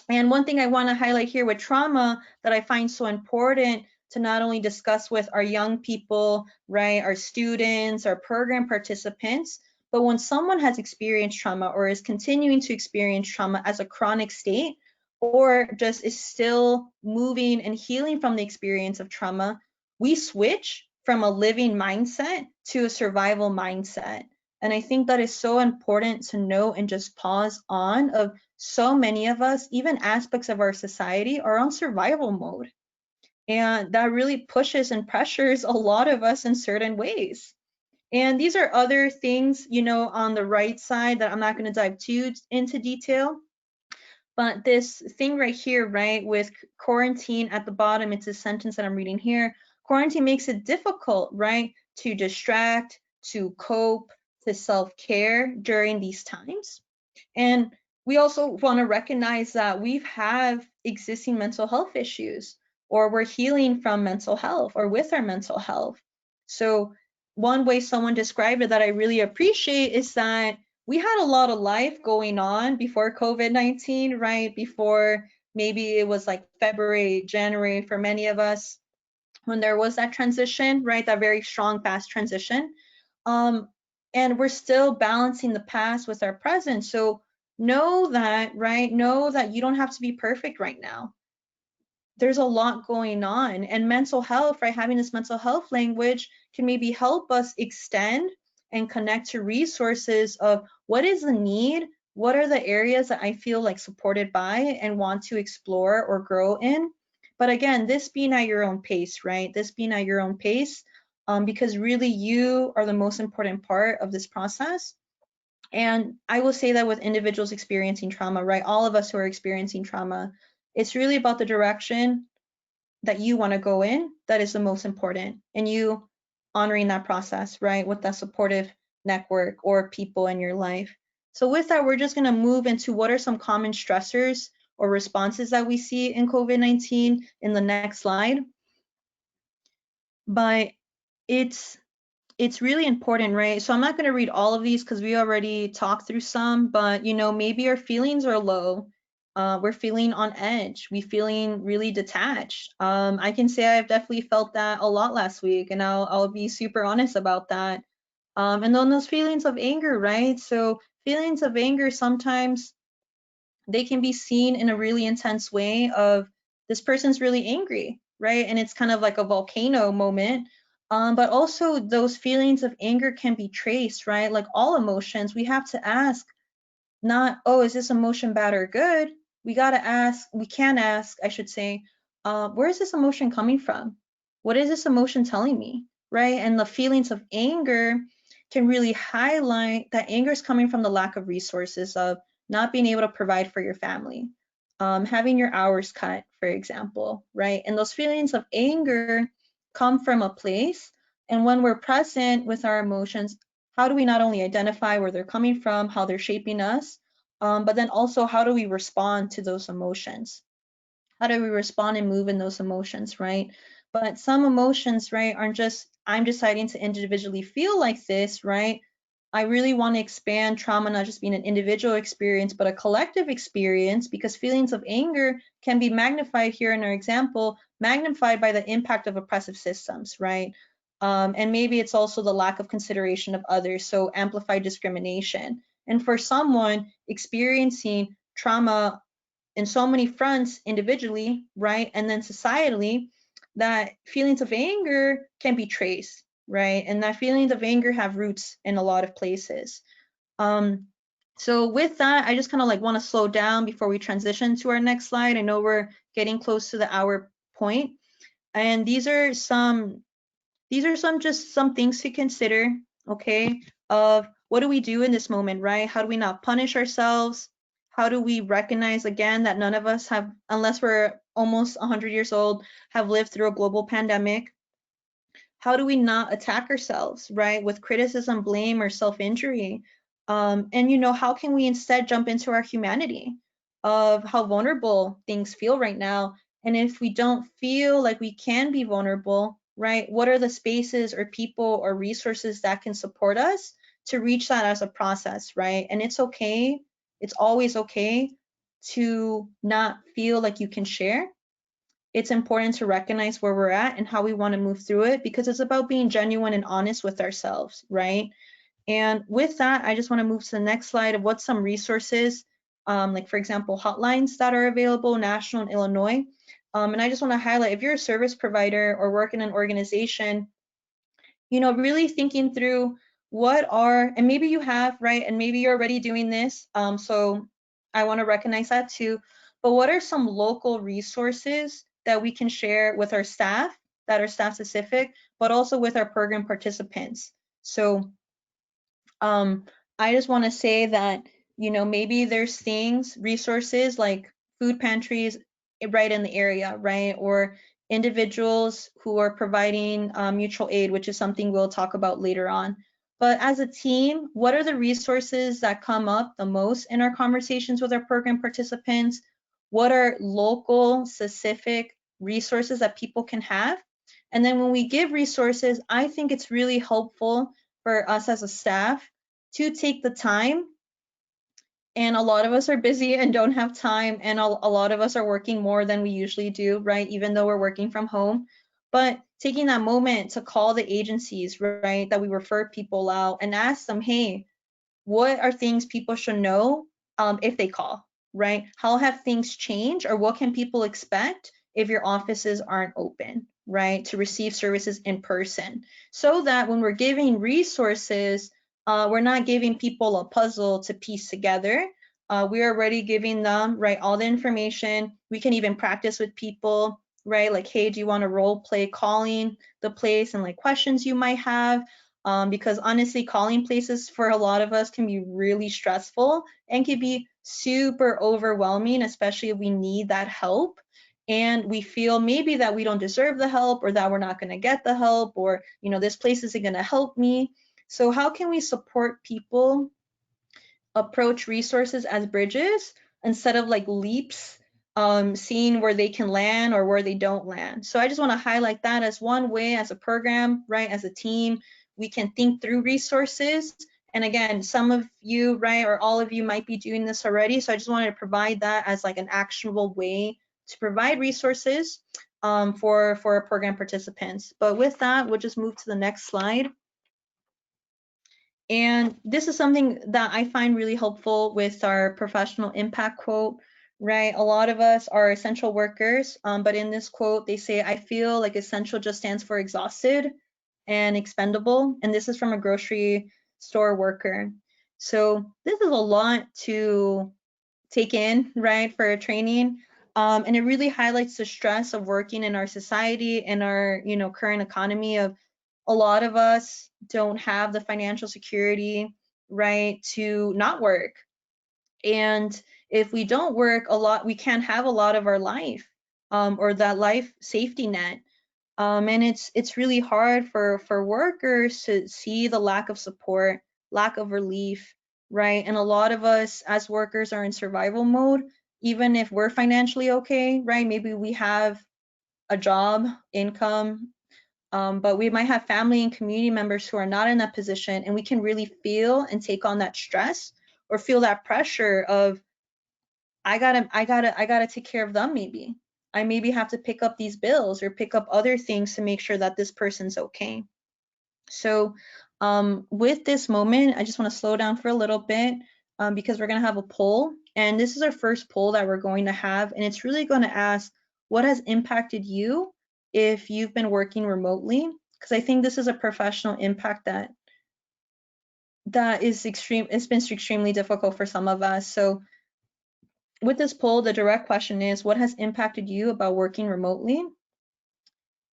And one thing I want to highlight here with trauma that I find so important to not only discuss with our young people, right, our students, our program participants, but when someone has experienced trauma or is continuing to experience trauma as a chronic state, or just is still moving and healing from the experience of trauma, we switch from a living mindset to a survival mindset. And I think that is so important to know and just pause on of so many of us, even aspects of our society, are on survival mode. And that really pushes and pressures a lot of us in certain ways. And these are other things, on the right side that I'm not going to dive too into detail. But this thing right here, right, with quarantine at the bottom, it's a sentence that I'm reading here. Quarantine makes it difficult, right, to distract, to cope, to self-care during these times. And we also want to recognize that we have existing mental health issues, or we're healing from mental health or with our mental health. So one way someone described it that I really appreciate is that we had a lot of life going on before COVID-19, right? Before maybe it was like February, January for many of us, when there was that transition, right? That very strong, fast transition. And we're still balancing the past with our present. So know that, right? Know that you don't have to be perfect right now. There's a lot going on, and mental health, right? Having this mental health language can maybe help us extend and connect to resources of what is the need what are the areas that I feel like supported by and want to explore or grow in. But again, this being at your own pace, right? This being at your own pace, because really you are the most important part of this process. And I will say that with individuals experiencing trauma, right? All of us who are experiencing trauma, it's really about the direction that you want to go in that is the most important, and you honoring that process, right, with that supportive network or people in your life. So with that, we're just going to move into what are some common stressors or responses that we see in COVID-19 in the next slide. But it's really important, right? So I'm not going to read all of these because we already talked through some, but maybe our feelings are low. We're feeling on edge. We feeling really detached. I can say I've definitely felt that a lot last week, and I'll be super honest about that. And then those feelings of anger, right? So feelings of anger sometimes they can be seen in a really intense way of this person's really angry, right? And it's kind of like a volcano moment. But also those feelings of anger can be traced, right? Like all emotions, we have to ask, not, oh, is this emotion bad or good? We can ask, I should say, where is this emotion coming from? What is this emotion telling me, right? And the feelings of anger can really highlight that anger is coming from the lack of resources, of not being able to provide for your family, having your hours cut, for example, right? And those feelings of anger come from a place. And when we're present with our emotions, how do we not only identify where they're coming from, how they're shaping us, but then also how do we respond to those emotions? How do we respond and move in those emotions, right? But some emotions, right, aren't just, I'm deciding to individually feel like this, right? I really want to expand trauma not just being an individual experience, but a collective experience, because feelings of anger can be magnified here in our example, magnified by the impact of oppressive systems, right? And maybe it's also the lack of consideration of others, so amplified discrimination. And for someone experiencing trauma in so many fronts individually, right? And then societally, that feelings of anger can be traced, right? And that feelings of anger have roots in a lot of places. So with that, I just kind of like want to slow down before we transition to our next slide. I know we're getting close to the hour point. And these are just some things to consider, okay, of what do we do in this moment, right? How do we not punish ourselves? How do we recognize again that none of us have, unless we're almost 100 years old, have lived through a global pandemic? How do we not attack ourselves, right, with criticism, blame, or self-injury? And how can we instead jump into our humanity of how vulnerable things feel right now? And if we don't feel like we can be vulnerable, right, what are the spaces or people or resources that can support us to reach that as a process, right? And it's okay. It's always okay to not feel like you can share. It's important to recognize where we're at and how we want to move through it, because it's about being genuine and honest with ourselves, right? And with that, I just want to move to the next slide of what some resources, like for example, hotlines that are available national in Illinois. And I just want to highlight, if you're a service provider or work in an organization, really thinking through what are, and maybe you have, right, and maybe you're already doing this, so I want to recognize that too, but what are some local resources that we can share with our staff that are staff specific, but also with our program participants? So I just want to say that, maybe there's things, resources like food pantries right in the area, right? Or individuals who are providing mutual aid, which is something we'll talk about later on. But as a team, what are the resources that come up the most in our conversations with our program participants? What are local specific resources that people can have? And then when we give resources, I think it's really helpful for us as a staff to take the time. And a lot of us are busy and don't have time, and a lot of us are working more than we usually do, right? Even though we're working from home. But taking that moment to call the agencies, right, that we refer people out and ask them, hey, what are things people should know if they call, right? How have things changed, or what can people expect if your offices aren't open, right, to receive services in person? So that when we're giving resources, we're not giving people a puzzle to piece together, We are already giving them, right, all the information. We can even practice with people, right? Like, hey, do you want to role play calling the place and like questions you might have? Because honestly, calling places for a lot of us can be really stressful and can be super overwhelming, especially if we need that help and we feel maybe that we don't deserve the help or that we're not going to get the help or, you know, this place isn't going to help me. So how can we support people approach resources as bridges instead of like leaps, seeing where they can land or where they don't land? So I just want to highlight that as one way, as a program, right, as a team, we can think through resources. And again, some of you, right, or all of you might be doing this already. So I just wanted to provide that as like an actionable way to provide resources for our program participants. But with that, we'll just move to the next slide. And this is something that I find really helpful with our professional impact quote, right? A lot of us are essential workers, but in this quote, they say, I feel like essential just stands for exhausted and expendable. And this is from a grocery store worker. So this is a lot to take in, right, for a training. And it really highlights the stress of working in our society and our, you know, current economy of a lot of us don't have the financial security, right, to not work. And if we don't work a lot, we can't have a lot of our life or that life safety net. And it's really hard for workers to see the lack of support, lack of relief, right? And a lot of us as workers are in survival mode, even if we're financially okay, right? Maybe we have a job, income, but we might have family and community members who are not in that position, and we can really feel and take on that stress or feel that pressure of I gotta take care of them. Maybe I maybe have to pick up these bills or pick up other things to make sure that this person's okay. So with this moment, I just want to slow down for a little bit because we're going to have a poll. And this is our first poll that we're going to have. And it's really going to ask what has impacted you if you've been working remotely? Because I think this is a professional impact that is extreme. It's been extremely difficult for some of us. So with this poll, the direct question is, what has impacted you about working remotely?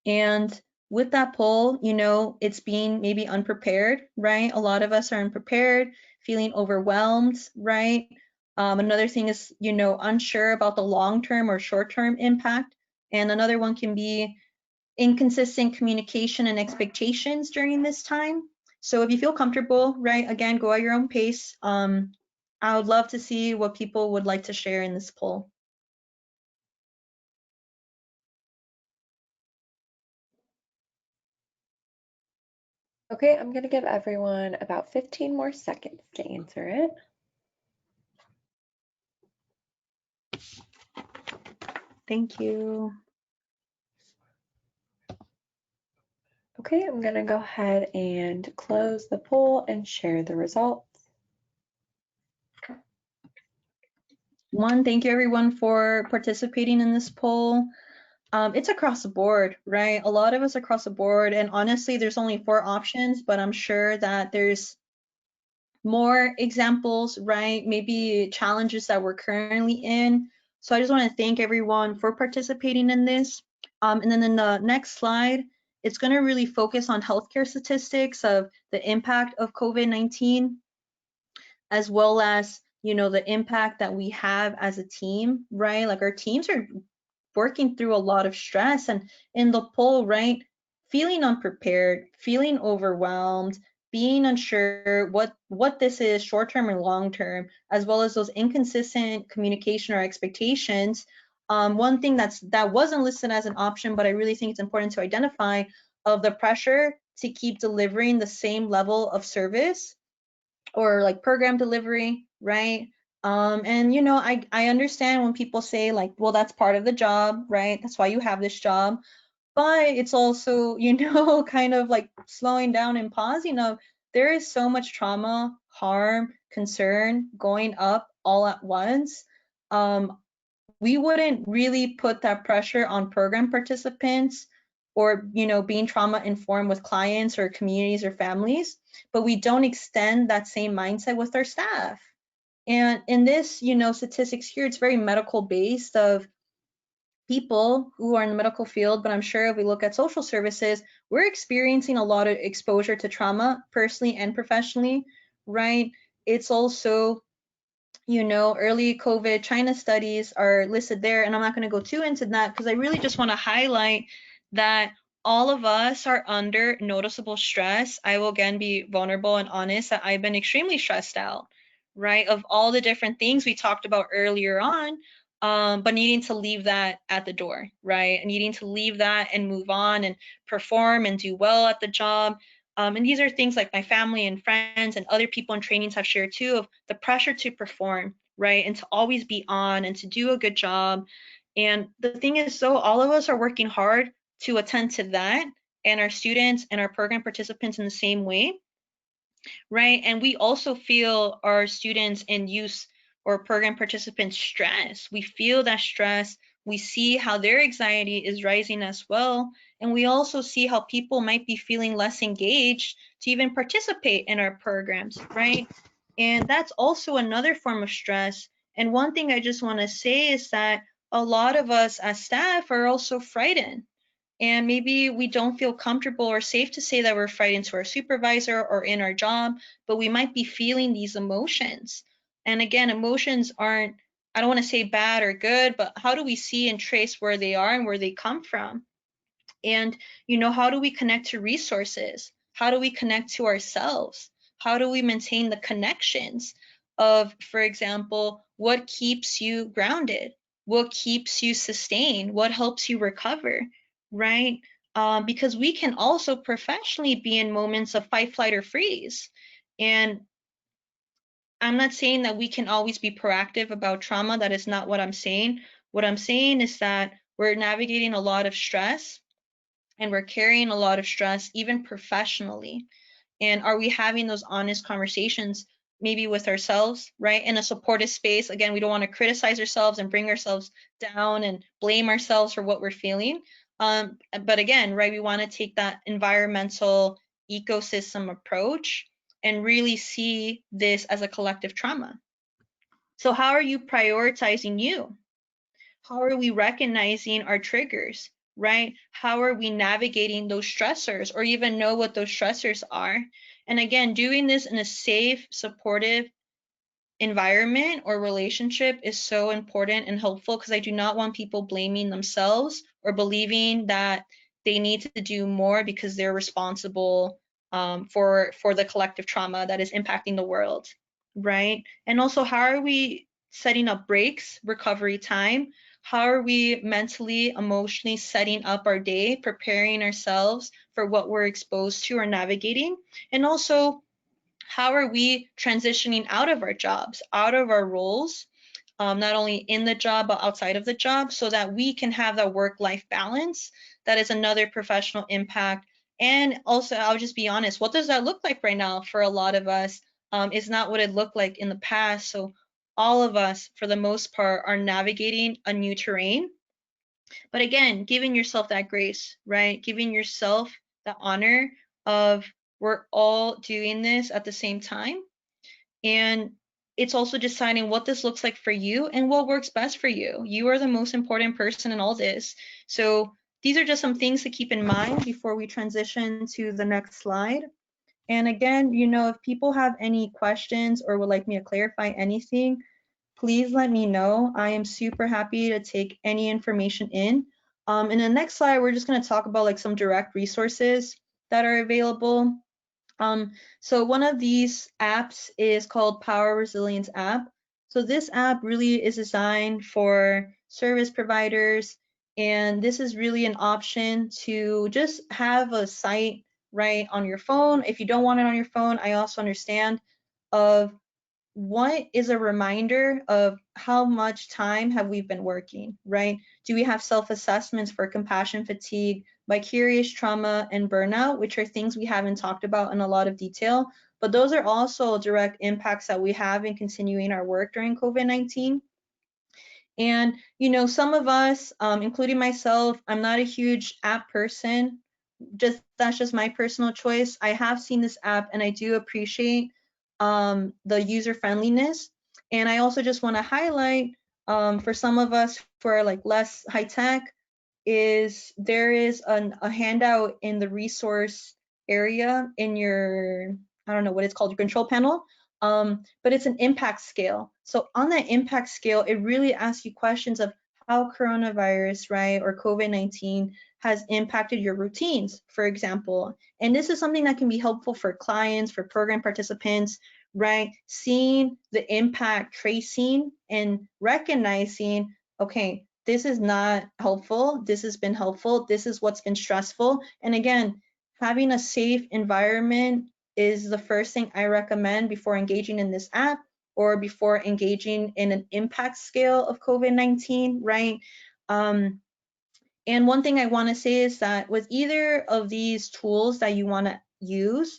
And with that poll, you know, it's being maybe unprepared, right? A lot of us are unprepared, feeling overwhelmed, right? Another thing is, you know, unsure about the long-term or short-term impact. And another one can be inconsistent communication and expectations during this time. So if you feel comfortable, right, again, go at your own pace. I would love to see what people would like to share in this poll. Okay, I'm going to give everyone about 15 more seconds to answer it. Thank you. Okay, I'm going to go ahead and close the poll and share the results. Thank you everyone for participating in this poll. It's across the board, right? A lot of us across the board, and honestly, there's only 4 options, but I'm sure that there's more examples, right? Maybe challenges that we're currently in. So I just want to thank everyone for participating in this. And then in the next slide, it's going to really focus on healthcare statistics of the impact of COVID-19, as well as, you know, the impact that we have as a team, right? Like our teams are working through a lot of stress, and in the poll, right, feeling unprepared, feeling overwhelmed, being unsure what this is short term and long term, as well as those inconsistent communication or expectations. One thing that wasn't listed as an option, but I really think it's important to identify, of the pressure to keep delivering the same level of service or like program delivery, right? And you know, I understand when people say like, well, that's part of the job, right? That's why you have this job. But it's also, you know, kind of like slowing down and pausing of there is so much trauma, harm, concern going up all at once. We wouldn't really put that pressure on program participants or, you know, being trauma informed with clients or communities or families, but we don't extend that same mindset with our staff. And in this, statistics here, it's very medical based of people who are in the medical field, but I'm sure if we look at social services, we're experiencing a lot of exposure to trauma personally and professionally, right? It's also, early COVID China studies are listed there, and I'm not going to go too into that because I really just want to highlight that all of us are under noticeable stress. I will again be vulnerable and honest that I've been extremely stressed out, right? Of all the different things we talked about earlier on, but needing to leave that at the door, right? And needing to leave that and move on and perform and do well at the job. And these are things like my family and friends and other people in trainings have shared too, of the pressure to perform, right? And to always be on and to do a good job. And the thing is, so all of us are working hard to attend to that, and our students and our program participants in the same way, right? And we also feel our students and youth or program participants stress. We feel that stress. We see how their anxiety is rising as well. And we also see how people might be feeling less engaged to even participate in our programs, right? And that's also another form of stress. And one thing I just want to say is that a lot of us as staff are also frightened, and maybe we don't feel comfortable or safe to say that we're frightened to our supervisor or in our job, but we might be feeling these emotions. And again, emotions aren't, I don't want to say bad or good, but how do we see and trace where they are and where they come from? And, how do we connect to resources? How do we connect to ourselves? How do we maintain the connections of, for example, what keeps you grounded? What keeps you sustained? What helps you recover, right? Because we can also professionally be in moments of fight, flight, or freeze. And I'm not saying that we can always be proactive about trauma. That is not what I'm saying. What I'm saying is that we're navigating a lot of stress and we're carrying a lot of stress, even professionally. And are we having those honest conversations, maybe with ourselves, right? In a supportive space. Again, we don't want to criticize ourselves and bring ourselves down and blame ourselves for what we're feeling. But again, right, we want to take that environmental ecosystem approach and really see this as a collective trauma. So, how are you prioritizing you? How are we recognizing our triggers, right? How are we navigating those stressors or even know what those stressors are? And again, doing this in a safe, supportive environment or relationship is so important and helpful, because I do not want people blaming themselves or believing that they need to do more because they're responsible for the collective trauma that is impacting the world, right? And also, how are we setting up breaks, recovery time? How are we mentally, emotionally setting up our day, preparing ourselves for what we're exposed to or navigating? And also, how are we transitioning out of our jobs, out of our roles, not only in the job but outside of the job, so that we can have that work-life balance? That is another professional impact. And also, I'll just be honest, what does that look like right now for a lot of us? Is not what it looked like in the past. So all of us, for the most part, are navigating a new terrain. But again, giving yourself that grace, right? Giving yourself the honor of, we're all doing this at the same time. And it's also deciding what this looks like for you and what works best for you. You are the most important person in all this. So these are just some things to keep in mind before we transition to the next slide. And again, if people have any questions or would like me to clarify anything, please let me know. I am super happy to take any information in. In the next slide, we're just going to talk about like some direct resources that are available. So one of these apps is called Power Resilience app. So this app really is designed for service providers, and this is really an option to just have a site right on your phone. If you don't want it on your phone, I also understand, of what is a reminder of how much time have we been working, right? Do we have self-assessments for compassion fatigue, vicarious trauma, and burnout, which are things we haven't talked about in a lot of detail, but those are also direct impacts that we have in continuing our work during COVID-19. And, some of us, including myself, I'm not a huge app person. That's just my personal choice. I have seen this app and I do appreciate the user friendliness. And I also just want to highlight for some of us who are like less high tech, is there is a handout in the resource area in your, I don't know what it's called, your control panel, but it's an impact scale. So on that impact scale, it really asks you questions of how coronavirus, right, or COVID-19 has impacted your routines, for example. And this is something that can be helpful for clients, for program participants, right? Seeing the impact, tracing and recognizing, okay, this is not helpful, this has been helpful, this is what's been stressful. And again, having a safe environment is the first thing I recommend before engaging in this app or before engaging in an impact scale of COVID-19, right? And one thing I want to say is that with either of these tools that you want to use,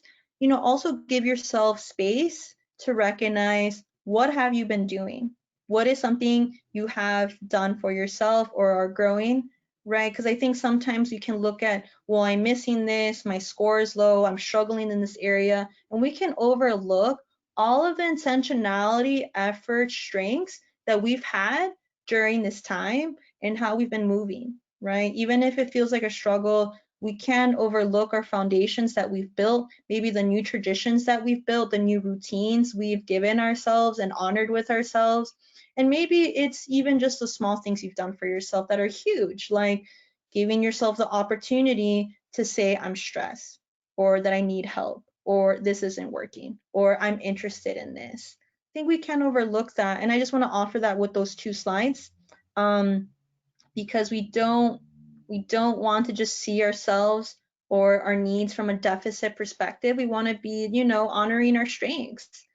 also give yourself space to recognize what have you been doing? What is something you have done for yourself or are growing, right? Because I think sometimes you can look at, well, I'm missing this, my score is low, I'm struggling in this area, and we can overlook all of the intentionality, effort, strengths that we've had during this time and how we've been moving, right? Even if it feels like a struggle, we can't overlook our foundations that we've built, maybe the new traditions that we've built, the new routines we've given ourselves and honored with ourselves. And maybe it's even just the small things you've done for yourself that are huge, like giving yourself the opportunity to say, I'm stressed, or that I need help, or this isn't working, or I'm interested in this. I think we can't overlook that. And I just want to offer that with those two slides. Because we don't want to just see ourselves or our needs from a deficit perspective. We want to be, honoring our strengths.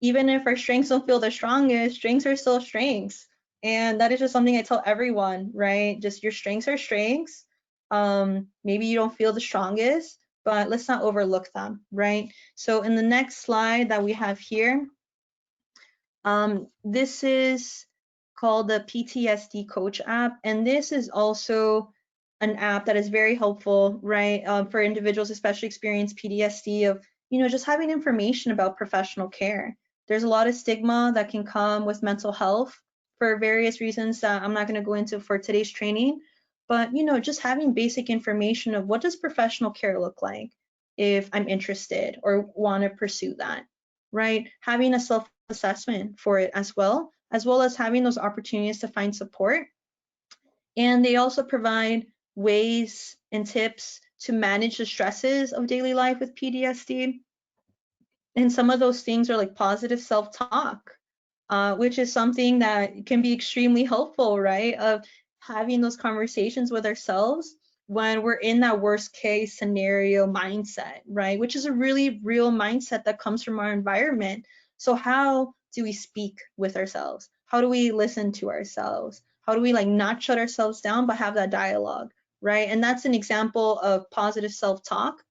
Even if our strengths don't feel the strongest, strengths are still strengths. And that is just something I tell everyone, right? Just your strengths are strengths. Maybe you don't feel the strongest, but let's not overlook them, right? So in the next slide that we have here, this is called the PTSD Coach app, and this is also an app that is very helpful, right, for individuals especially experience PTSD of, just having information about professional care. There's a lot of stigma that can come with mental health for various reasons that I'm not going to go into for today's training, but just having basic information of what does professional care look like if I'm interested or want to pursue that, right? Having a self-assessment for it as well as having those opportunities to find support. And they also provide ways and tips to manage the stresses of daily life with PTSD. And some of those things are like positive self-talk, which is something that can be extremely helpful, right? Of having those conversations with ourselves when we're in that worst case scenario mindset, right? Which is a really real mindset that comes from our environment. So how do we speak with ourselves? How do we listen to ourselves? How do we like not shut ourselves down, but have that dialogue, right? And that's an example of positive self-talk.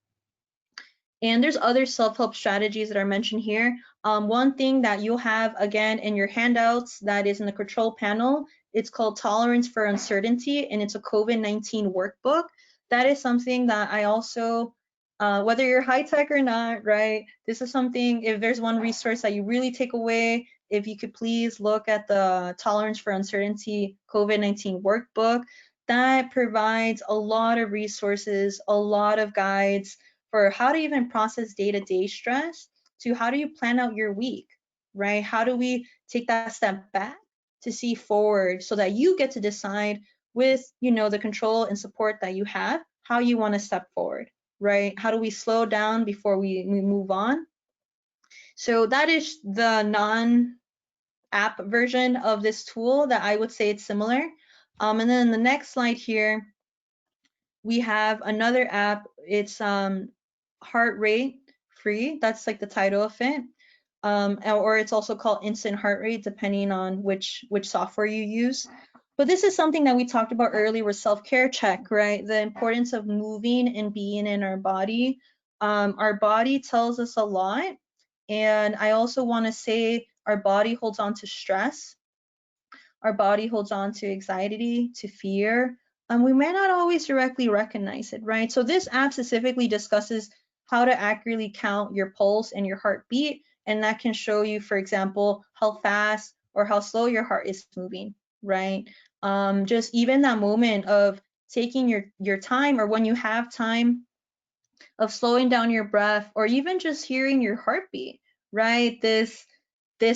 And there's other self-help strategies that are mentioned here. One thing that you'll have again in your handouts that is in the control panel, it's called Tolerance for Uncertainty, and it's a COVID-19 workbook. That is something that I also, whether you're high tech or not, right? This is something, if there's one resource that you really take away, if you could please look at the Tolerance for Uncertainty COVID-19 workbook. That provides a lot of resources, a lot of guides for how to even process day-to-day stress to how do you plan out your week, right? How do we take that step back to see forward so that you get to decide with, the control and support that you have, how you want to step forward, right? How do we slow down before we move on? So that is the non-app version of this tool that I would say it's similar. And then the next slide here, we have another app. It's heart rate free. That's like the title of it. Or it's also called instant heart rate, depending on which software you use. But this is something that we talked about earlier with self-care check, right? The importance of moving and being in our body. Our body tells us a lot. And I also want to say our body holds on to stress. Our body holds on to anxiety, to fear. We may not always directly recognize it, right? So this app specifically discusses how to accurately count your pulse and your heartbeat, and that can show you, for example, how fast or how slow your heart is moving, right? Just even that moment of taking your time, or when you have time, of slowing down your breath, or even just hearing your heartbeat, right? This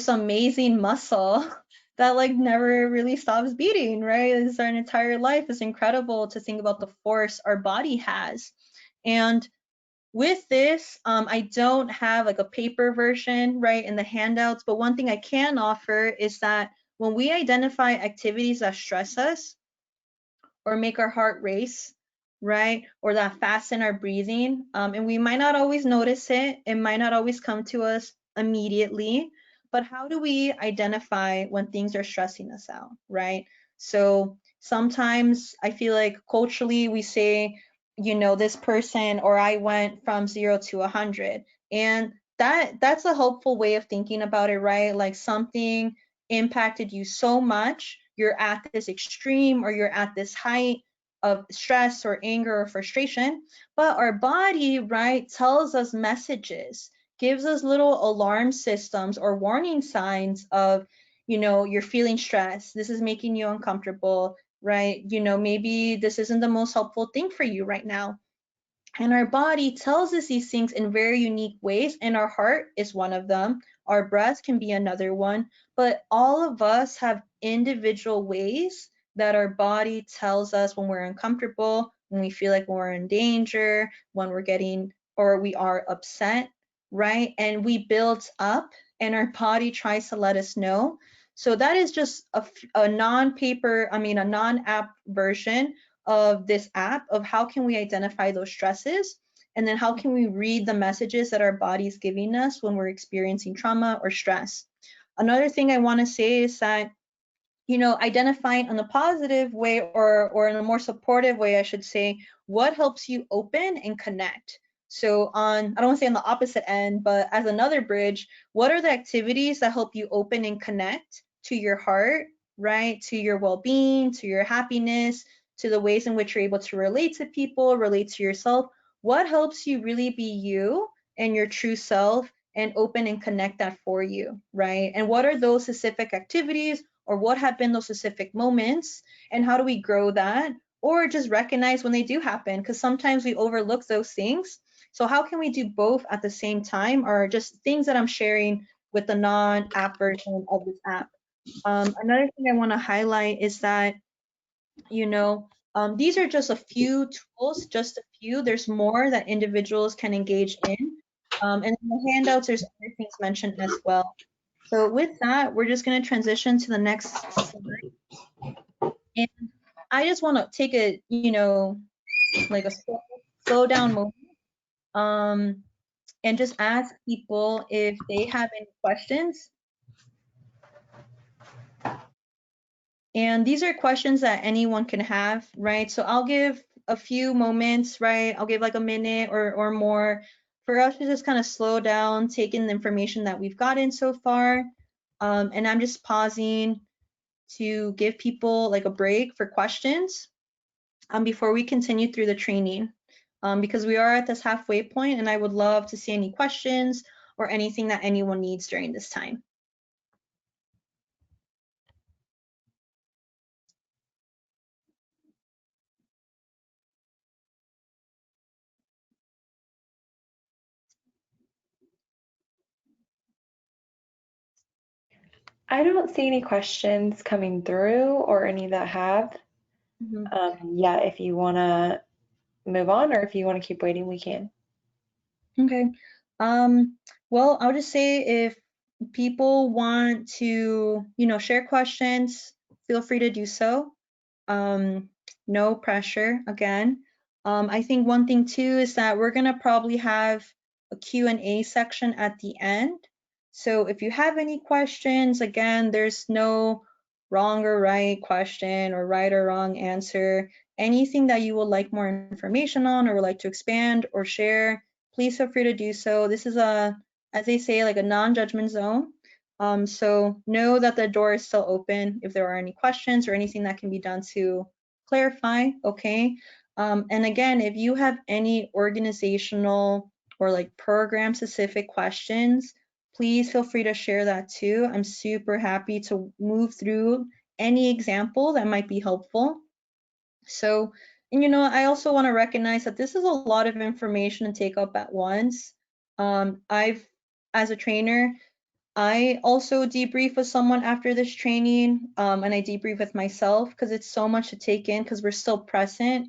amazing muscle that like never really stops beating, right? It's our entire life. It's incredible to think about the force our body has. And with this, I don't have like a paper version, right, in the handouts, but one thing I can offer is that when we identify activities that stress us or make our heart race, right, or that fasten our breathing, and we might not always notice it, it might not always come to us immediately, but how do we identify when things are stressing us out, right? So sometimes I feel like culturally we say, this person or I went from 0 to 100, and that's a helpful way of thinking about it, right? Like something impacted you so much, you're at this extreme or you're at this height of stress or anger or frustration, but our body, right, tells us messages, gives us little alarm systems or warning signs of, you're feeling stressed, this is making you uncomfortable, right? Maybe this isn't the most helpful thing for you right now. And our body tells us these things in very unique ways, and our heart is one of them. Our breath can be another one, but all of us have individual ways that our body tells us when we're uncomfortable, when we feel like we're in danger, when we're getting or we are upset, right? And we build up, and our body tries to let us know. So that is just a non-paper, I mean, a non-app version of this app of how can we identify those stresses, and then how can we read the messages that our body is giving us when we're experiencing trauma or stress. Another thing I want to say is that, identifying in a positive way, or in a more supportive way, I should say, what helps you open and connect. So I don't want to say on the opposite end, but as another bridge, what are the activities that help you open and connect to your heart, right? To your well-being, to your happiness, to the ways in which you're able to relate to people, relate to yourself. What helps you really be you and your true self, and open and connect that for you, right? And what are those specific activities, or what have been those specific moments, and how do we grow that, or just recognize when they do happen, because sometimes we overlook those things. So how can we do both at the same time, or just things that I'm sharing with the non-app version of this app. Another thing I want to highlight is that, these are just a few tools, just a few. There's more that individuals can engage in. And in the handouts, there's other things mentioned as well. So with that, we're just going to transition to the next slide. And I just want to take a, like a slow down moment, and just ask people if they have any questions. And these are questions that anyone can have, right? So I'll give a few moments, right? I'll give like a minute or more for us to just kind of slow down, take in the information that we've gotten so far. And I'm just pausing to give people like a break for questions before we continue through the training, because we are at this halfway point, and I would love to see any questions or anything that anyone needs during this time. I don't see any questions coming through or any that have. Mhm. Yeah, if you want to move on or if you want to keep waiting, we can. Okay. Well, I'll just say if people want to, share questions, feel free to do so. No pressure again. I think one thing too is that we're gonna probably have a Q&A section at the end. So if you have any questions, again, there's no wrong or right question or right or wrong answer. Anything that you would like more information on or would like to expand or share, please feel free to do so. This is as they say, like a non-judgment zone. So know that the door is still open if there are any questions or anything that can be done to clarify, okay? And again, if you have any organizational or like program specific questions, please feel free to share that too. I'm super happy to move through any example that might be helpful. So, and I also want to recognize that this is a lot of information to take up at once. As a trainer, I also debrief with someone after this training, and I debrief with myself because it's so much to take in because we're still present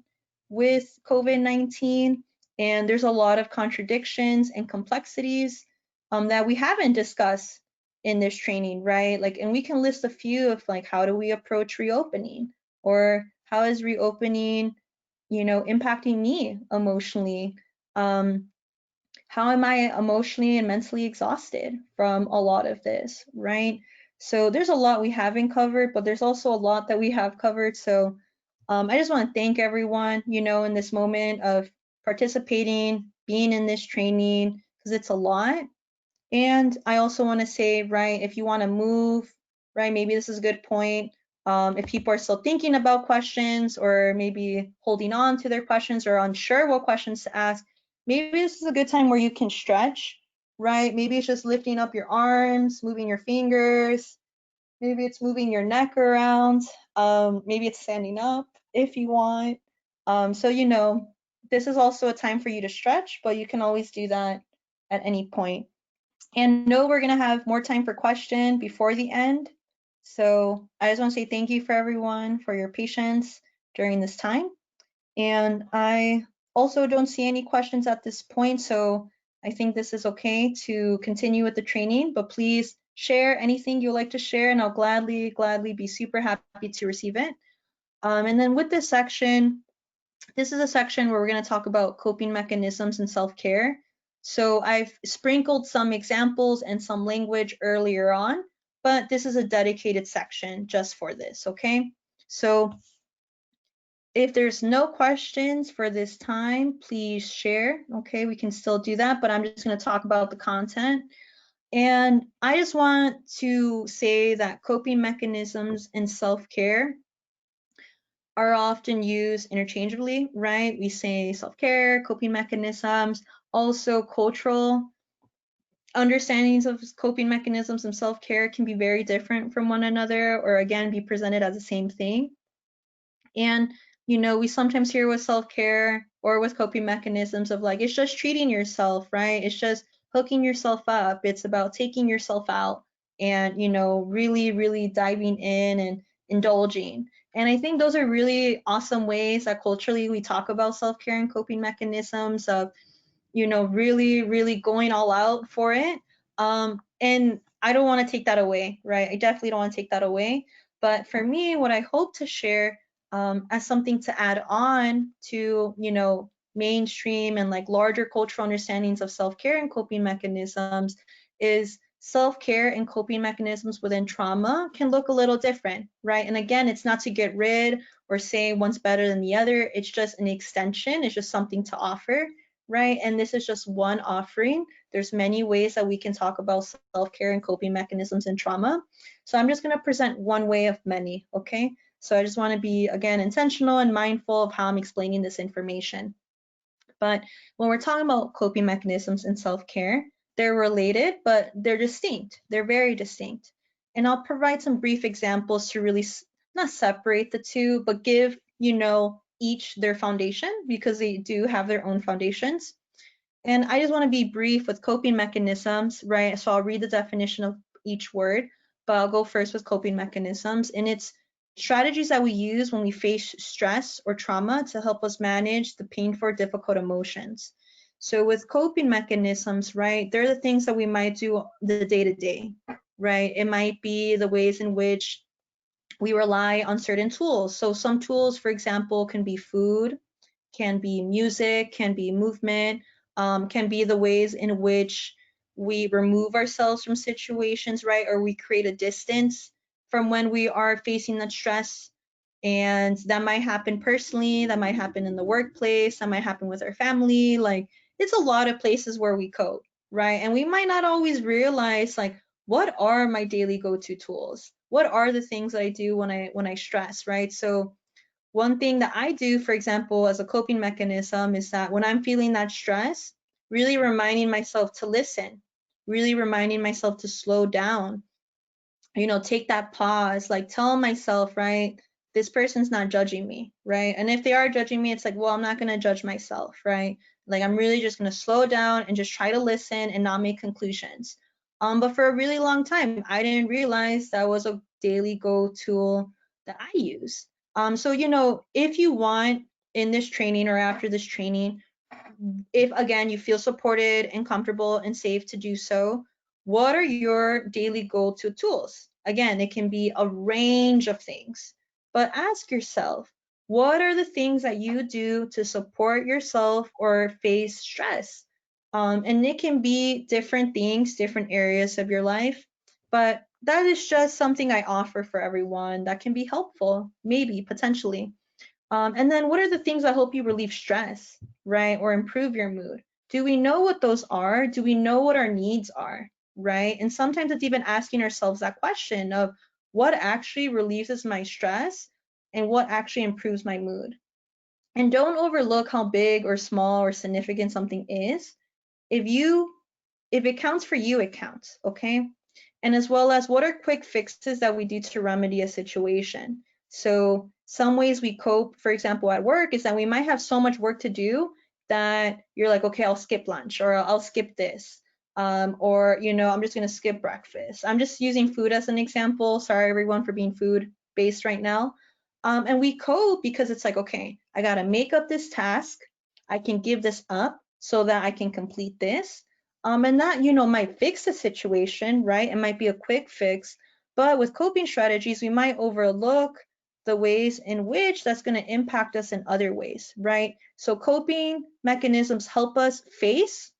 with COVID-19, and there's a lot of contradictions and complexities that we haven't discussed in this training, right? Like, and we can list a few of like, how do we approach reopening, or how is reopening, impacting me emotionally? How am I emotionally and mentally exhausted from a lot of this, right? So there's a lot we haven't covered, but there's also a lot that we have covered. So I just want to thank everyone, in this moment of participating, being in this training, because it's a lot. And I also want to say, right, if you want to move, right, maybe this is a good point. If people are still thinking about questions or maybe holding on to their questions or unsure what questions to ask, maybe this is a good time where you can stretch, right? Maybe it's just lifting up your arms, moving your fingers. Maybe it's moving your neck around. Maybe it's standing up if you want. So, this is also a time for you to stretch, but you can always do that at any point. And no, we're going to have more time for question before the end. So I just want to say thank you for everyone for your patience during this time. And I also don't see any questions at this point. So I think this is okay to continue with the training, but please share anything you'd like to share and I'll gladly be super happy to receive it. And then with this section, this is a section where we're going to talk about coping mechanisms and self-care. So I've sprinkled some examples and some language earlier on, but this is a dedicated section just for this, okay? So if there's no questions for this time, please share, okay? We can still do that, but I'm just going to talk about the content. And I just want to say that coping mechanisms and self-care are often used interchangeably, right? We say self-care, coping mechanisms, also cultural understandings of coping mechanisms and self-care can be very different from one another, or again, be presented as the same thing. And, we sometimes hear with self-care or with coping mechanisms of like, it's just treating yourself, right? It's just hooking yourself up. It's about taking yourself out and, really, really diving in and indulging. And I think those are really awesome ways that culturally we talk about self-care and coping mechanisms of, really, really going all out for it. And I don't want to take that away, right? I definitely don't want to take that away. But for me, what I hope to share as something to add on to, mainstream and like larger cultural understandings of self-care and coping mechanisms is self-care and coping mechanisms within trauma can look a little different, right? And again, it's not to get rid or say one's better than the other. It's just an extension. It's just something to offer, right? And this is just one offering. There's many ways that we can talk about self-care and coping mechanisms in trauma. So I'm just going to present one way of many, okay? So I just want to be, again, intentional and mindful of how I'm explaining this information. But when we're talking about coping mechanisms and self-care, they're related, but they're distinct. They're very distinct. And I'll provide some brief examples to really not separate the two, but give, each their foundation because they do have their own foundations. And I just want to be brief with coping mechanisms, right? So I'll read the definition of each word, but I'll go first with coping mechanisms. And it's strategies that we use when we face stress or trauma to help us manage the painful or difficult emotions. So with coping mechanisms, right, they're the things that we might do the day to day, right? It might be the ways in which we rely on certain tools. So some tools, for example, can be food, can be music, can be movement, can be the ways in which we remove ourselves from situations, right? Or we create a distance from when we are facing that stress. And that might happen personally, that might happen in the workplace, that might happen with our family. Like it's a lot of places where we cope, right? And we might not always realize like, what are my daily go-to tools? What are the things that I do when I stress, right? So one thing that I do, for example, as a coping mechanism is that when I'm feeling that stress, really reminding myself to listen, really reminding myself to slow down, take that pause, like tell myself, right, this person's not judging me, right? And if they are judging me, it's like, well, I'm not going to judge myself, right? Like I'm really just going to slow down and just try to listen and not make conclusions. But for a really long time, I didn't realize that was a daily go tool that I use. So, if you want in this training or after this training, if again you feel supported and comfortable and safe to do so, what are your daily go-to tools? Again, it can be a range of things, but ask yourself, what are the things that you do to support yourself or face stress? And it can be different things, different areas of your life, but that is just something I offer for everyone that can be helpful, maybe potentially. And then what are the things that help you relieve stress, right? Or improve your mood? Do we know what those are? Do we know what our needs are, right? And sometimes it's even asking ourselves that question of what actually relieves my stress and what actually improves my mood. And don't overlook how big or small or significant something is. If you if it counts for you, it counts, okay? And as well as what are quick fixes that we do to remedy a situation. So some ways we cope, for example, at work is that we might have so much work to do that you're like, okay, I'll skip lunch or I'll skip this. Or, I'm just going to skip breakfast. I'm just using food as an example. Sorry, everyone, for being food based right now. And we cope because it's like, okay, I got to make up this task. I can give this up so that I can complete this. And that, might fix the situation, right? It might be a quick fix, but with coping strategies, we might overlook the ways in which that's going to impact us in other ways, right? So coping mechanisms help us face,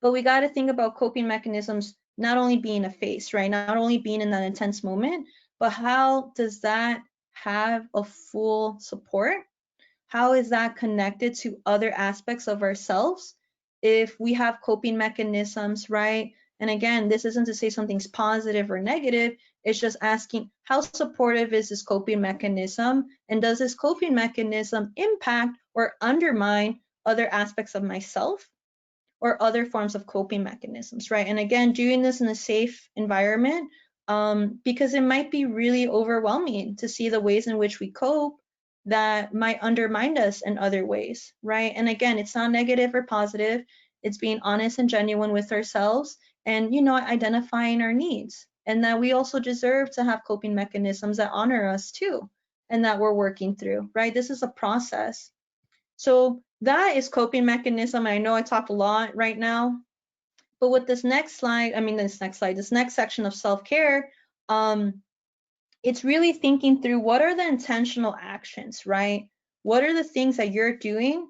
but we got to think about coping mechanisms not only being a face, right? Not only being in that intense moment, but how does that have a full support? How is that connected to other aspects of ourselves if we have coping mechanisms, right? And again, this isn't to say something's positive or negative. It's just asking how supportive is this coping mechanism? And does this coping mechanism impact or undermine other aspects of myself or other forms of coping mechanisms, right? And again, doing this in a safe environment, because it might be really overwhelming to see the ways in which we cope that might undermine us in other ways, right? And again, it's not negative or positive. It's being honest and genuine with ourselves and, identifying our needs. And that we also deserve to have coping mechanisms that honor us too, and that we're working through, right? This is a process. So that is coping mechanism. I know I talked a lot right now, but with this next section of self-care, it's really thinking through what are the intentional actions, right? What are the things that you're doing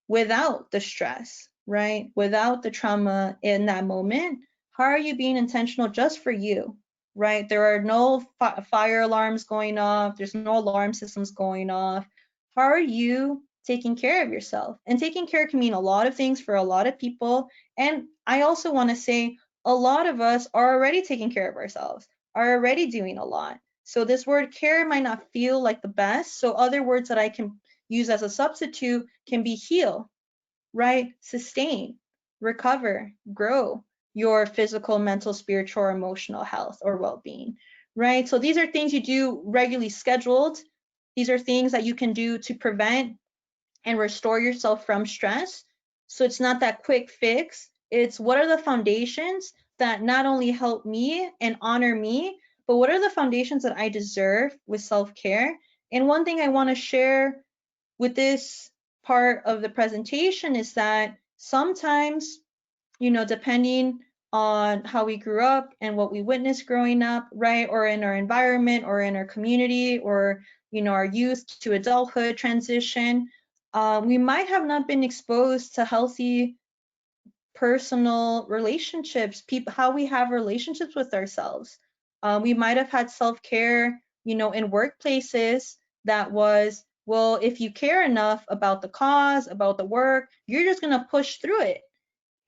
without the stress, right? Without the trauma in that moment? How are you being intentional just for you, right? There are no fire alarms going off. There's no alarm systems going off. How are you taking care of yourself? And taking care can mean a lot of things for a lot of people. And I also want to say a lot of us are already taking care of ourselves, are already doing a lot. So this word care might not feel like the best. So other words that I can use as a substitute can be heal, right? Sustain, recover, grow your physical, mental, spiritual, or emotional health or well-being, right? So these are things you do regularly scheduled. These are things that you can do to prevent and restore yourself from stress. So it's not that quick fix. It's what are the foundations that not only help me and honor me, but what are the foundations that I deserve with self-care? And one thing I want to share with this part of the presentation is that sometimes, depending on how we grew up and what we witnessed growing up, right, or in our environment or in our community or, our youth to adulthood transition, we might have not been exposed to healthy personal relationships, people, how we have relationships with ourselves. We might have had self-care, in workplaces that was, well, if you care enough about the cause, about the work, you're just going to push through it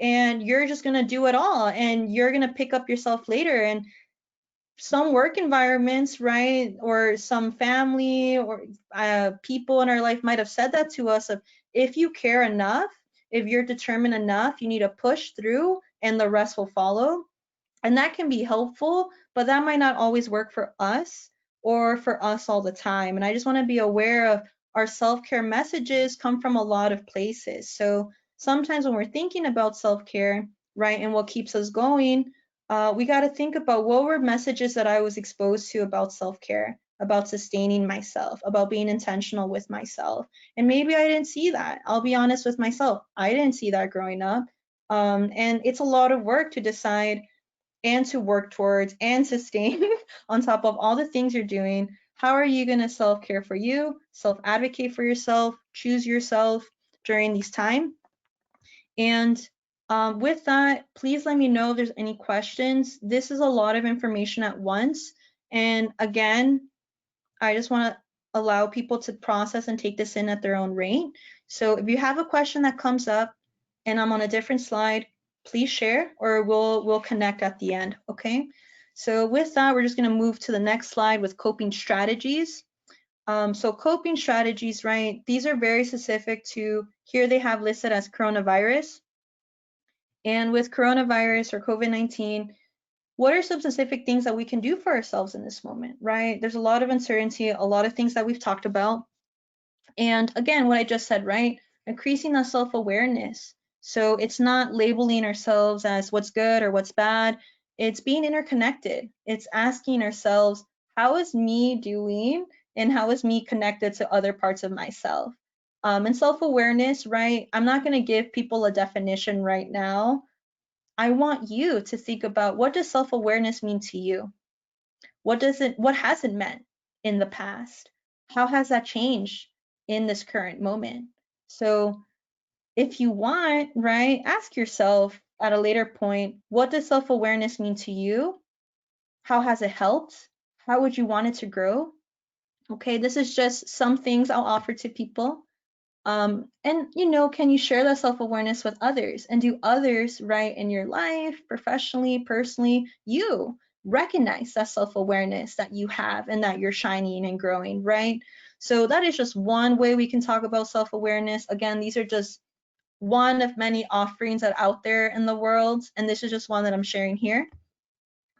and you're just going to do it all and you're going to pick up yourself later. And some work environments, right, or some family or people in our life might have said that to us of if you care enough, if you're determined enough, you need to push through and the rest will follow. And that can be helpful, but that might not always work for us or for us all the time. And I just want to be aware of our self-care messages come from a lot of places. So sometimes when we're thinking about self-care, right, and what keeps us going, we got to think about what were messages that I was exposed to about self-care, about sustaining myself, about being intentional with myself. And maybe I didn't see that. I'll be honest with myself. I didn't see that growing up. And it's a lot of work to decide and to work towards and sustain on top of all the things you're doing. How are you going to self-care for you, self-advocate for yourself, choose yourself during these time? And with that, please let me know if there's any questions. This is a lot of information at once. And again, I just want to allow people to process and take this in at their own rate. So if you have a question that comes up and I'm on a different slide, please share or we'll connect at the end, okay? So with that, we're just going to move to the next slide with coping strategies. So coping strategies, right? These are very specific to, here they have listed as coronavirus. And with coronavirus or COVID-19, what are some specific things that we can do for ourselves in this moment, right? There's a lot of uncertainty, a lot of things that we've talked about. And again, what I just said, right? Increasing that self-awareness. So it's not labeling ourselves as what's good or what's bad. It's being interconnected. It's asking ourselves, how is me doing and how is me connected to other parts of myself? And self-awareness, right? I'm not going to give people a definition right now. I want you to think about, what does self-awareness mean to you? What has it meant in the past? How has that changed in this current moment? So if you want, right, ask yourself at a later point, what does self-awareness mean to you? How has it helped? How would you want it to grow? Okay, this is just some things I'll offer to people. And can you share that self-awareness with others, and do others, right, in your life, professionally, personally, you recognize that self-awareness that you have and that you're shining and growing, right? So that is just one way we can talk about self-awareness. Again, these are just one of many offerings that are out there in the world, and this is just one that I'm sharing here.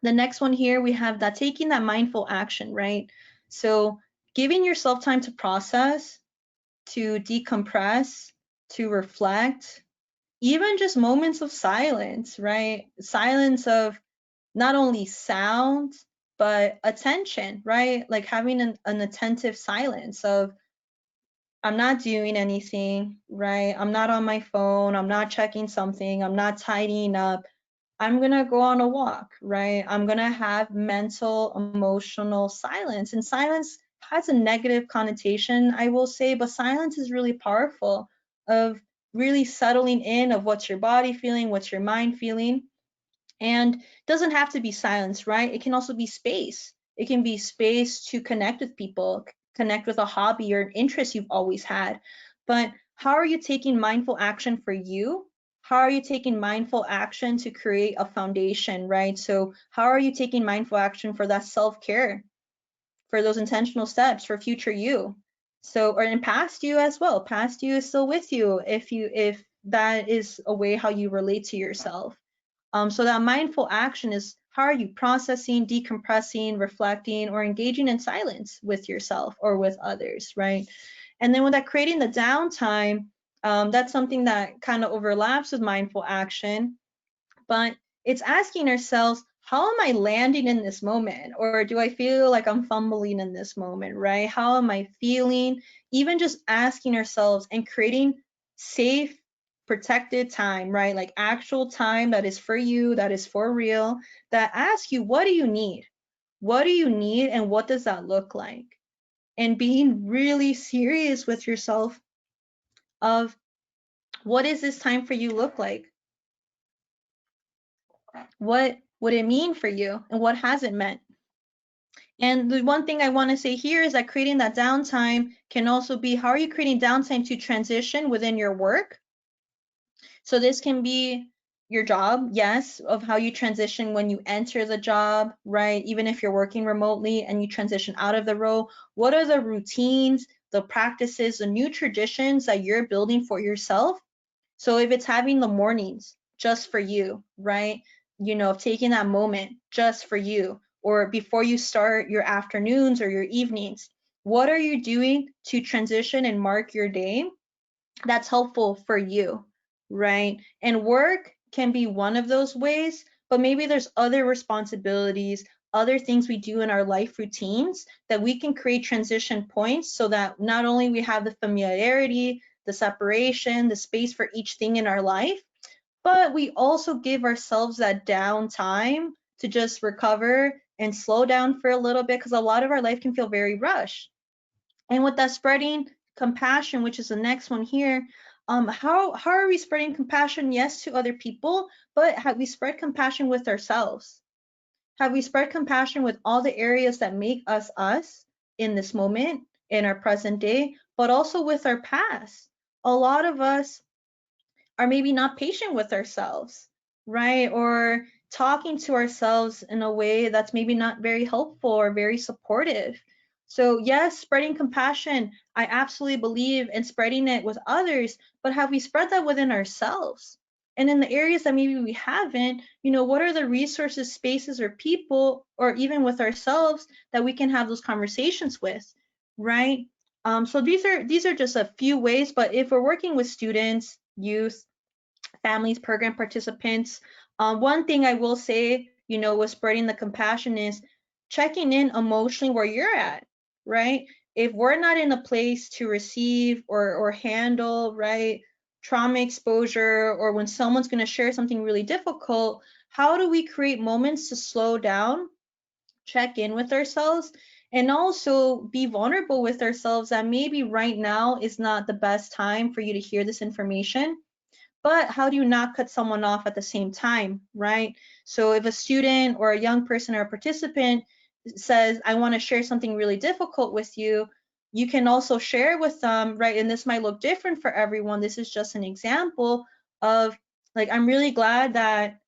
The next one here, we have that taking that mindful action, right? So giving yourself time to process, to decompress, to reflect, even just moments of silence, right? Silence of not only sound, but attention, right? Like having an attentive silence of, I'm not doing anything, right? I'm not on my phone. I'm not checking something. I'm not tidying up. I'm going to go on a walk, right? I'm going to have mental, emotional silence. And silence has a negative connotation, I will say, but silence is really powerful, of really settling in of what's your body feeling, what's your mind feeling. And it doesn't have to be silence, right? It can also be space. It can be space to connect with people, connect with a hobby or an interest you've always had. But how are you taking mindful action for you? How are you taking mindful action to create a foundation, right? So how are you taking mindful action for that self-care, for those intentional steps for future you? So, or in past you as well. Past you is still with you if that is a way how you relate to yourself. So that mindful action is, how are you processing, decompressing, reflecting, or engaging in silence with yourself or with others, right? And then with that, creating the downtime, that's something that kind of overlaps with mindful action, but it's asking ourselves, how am I landing in this moment? Or do I feel like I'm fumbling in this moment, right? How am I feeling? Even just asking ourselves and creating safe, protected time, right? Like actual time that is for you, that is for real, that asks you, what do you need? What do you need? And what does that look like? And being really serious with yourself of, what does this time for you look like? What would it mean for you? And what has it meant? And the one thing I want to say here is that creating that downtime can also be, how are you creating downtime to transition within your work? So this can be your job, yes, of how you transition when you enter the job, right? Even if you're working remotely and you transition out of the role, what are the routines, the practices, the new traditions that you're building for yourself? So if it's having the mornings, just for you, right? You know, taking that moment just for you, or before you start your afternoons or your evenings. What are you doing to transition and mark your day that's helpful for you, right? And work can be one of those ways, but maybe there's other responsibilities, other things we do in our life routines that we can create transition points so that not only we have the familiarity, the separation, the space for each thing in our life, but we also give ourselves that downtime to just recover and slow down for a little bit, because a lot of our life can feel very rushed. And with that spreading compassion, which is the next one here, how are we spreading compassion? Yes, to other people, but have we spread compassion with ourselves? Have we spread compassion with all the areas that make us us in this moment, in our present day, but also with our past? A lot of us are maybe not patient with ourselves, right? Or talking to ourselves in a way that's maybe not very helpful or very supportive. So, yes, spreading compassion, I absolutely believe in spreading it with others, but have we spread that within ourselves? And in the areas that maybe we haven't, you know, what are the resources, spaces, or people, or even with ourselves that we can have those conversations with, right? So these are just a few ways, but if we're working with students, youth, families, program participants. One thing I will say, you know, with spreading the compassion is checking in emotionally where you're at, right? If we're not in a place to receive or handle, right, trauma exposure, or when someone's going to share something really difficult, how do we create moments to slow down, check in with ourselves, and also be vulnerable with ourselves that maybe right now is not the best time for you to hear this information, but how do you not cut someone off at the same time, right? So if a student or a young person or a participant says, I want to share something really difficult with you, you can also share with them, right? And this might look different for everyone. This is just an example of, like, I'm really glad that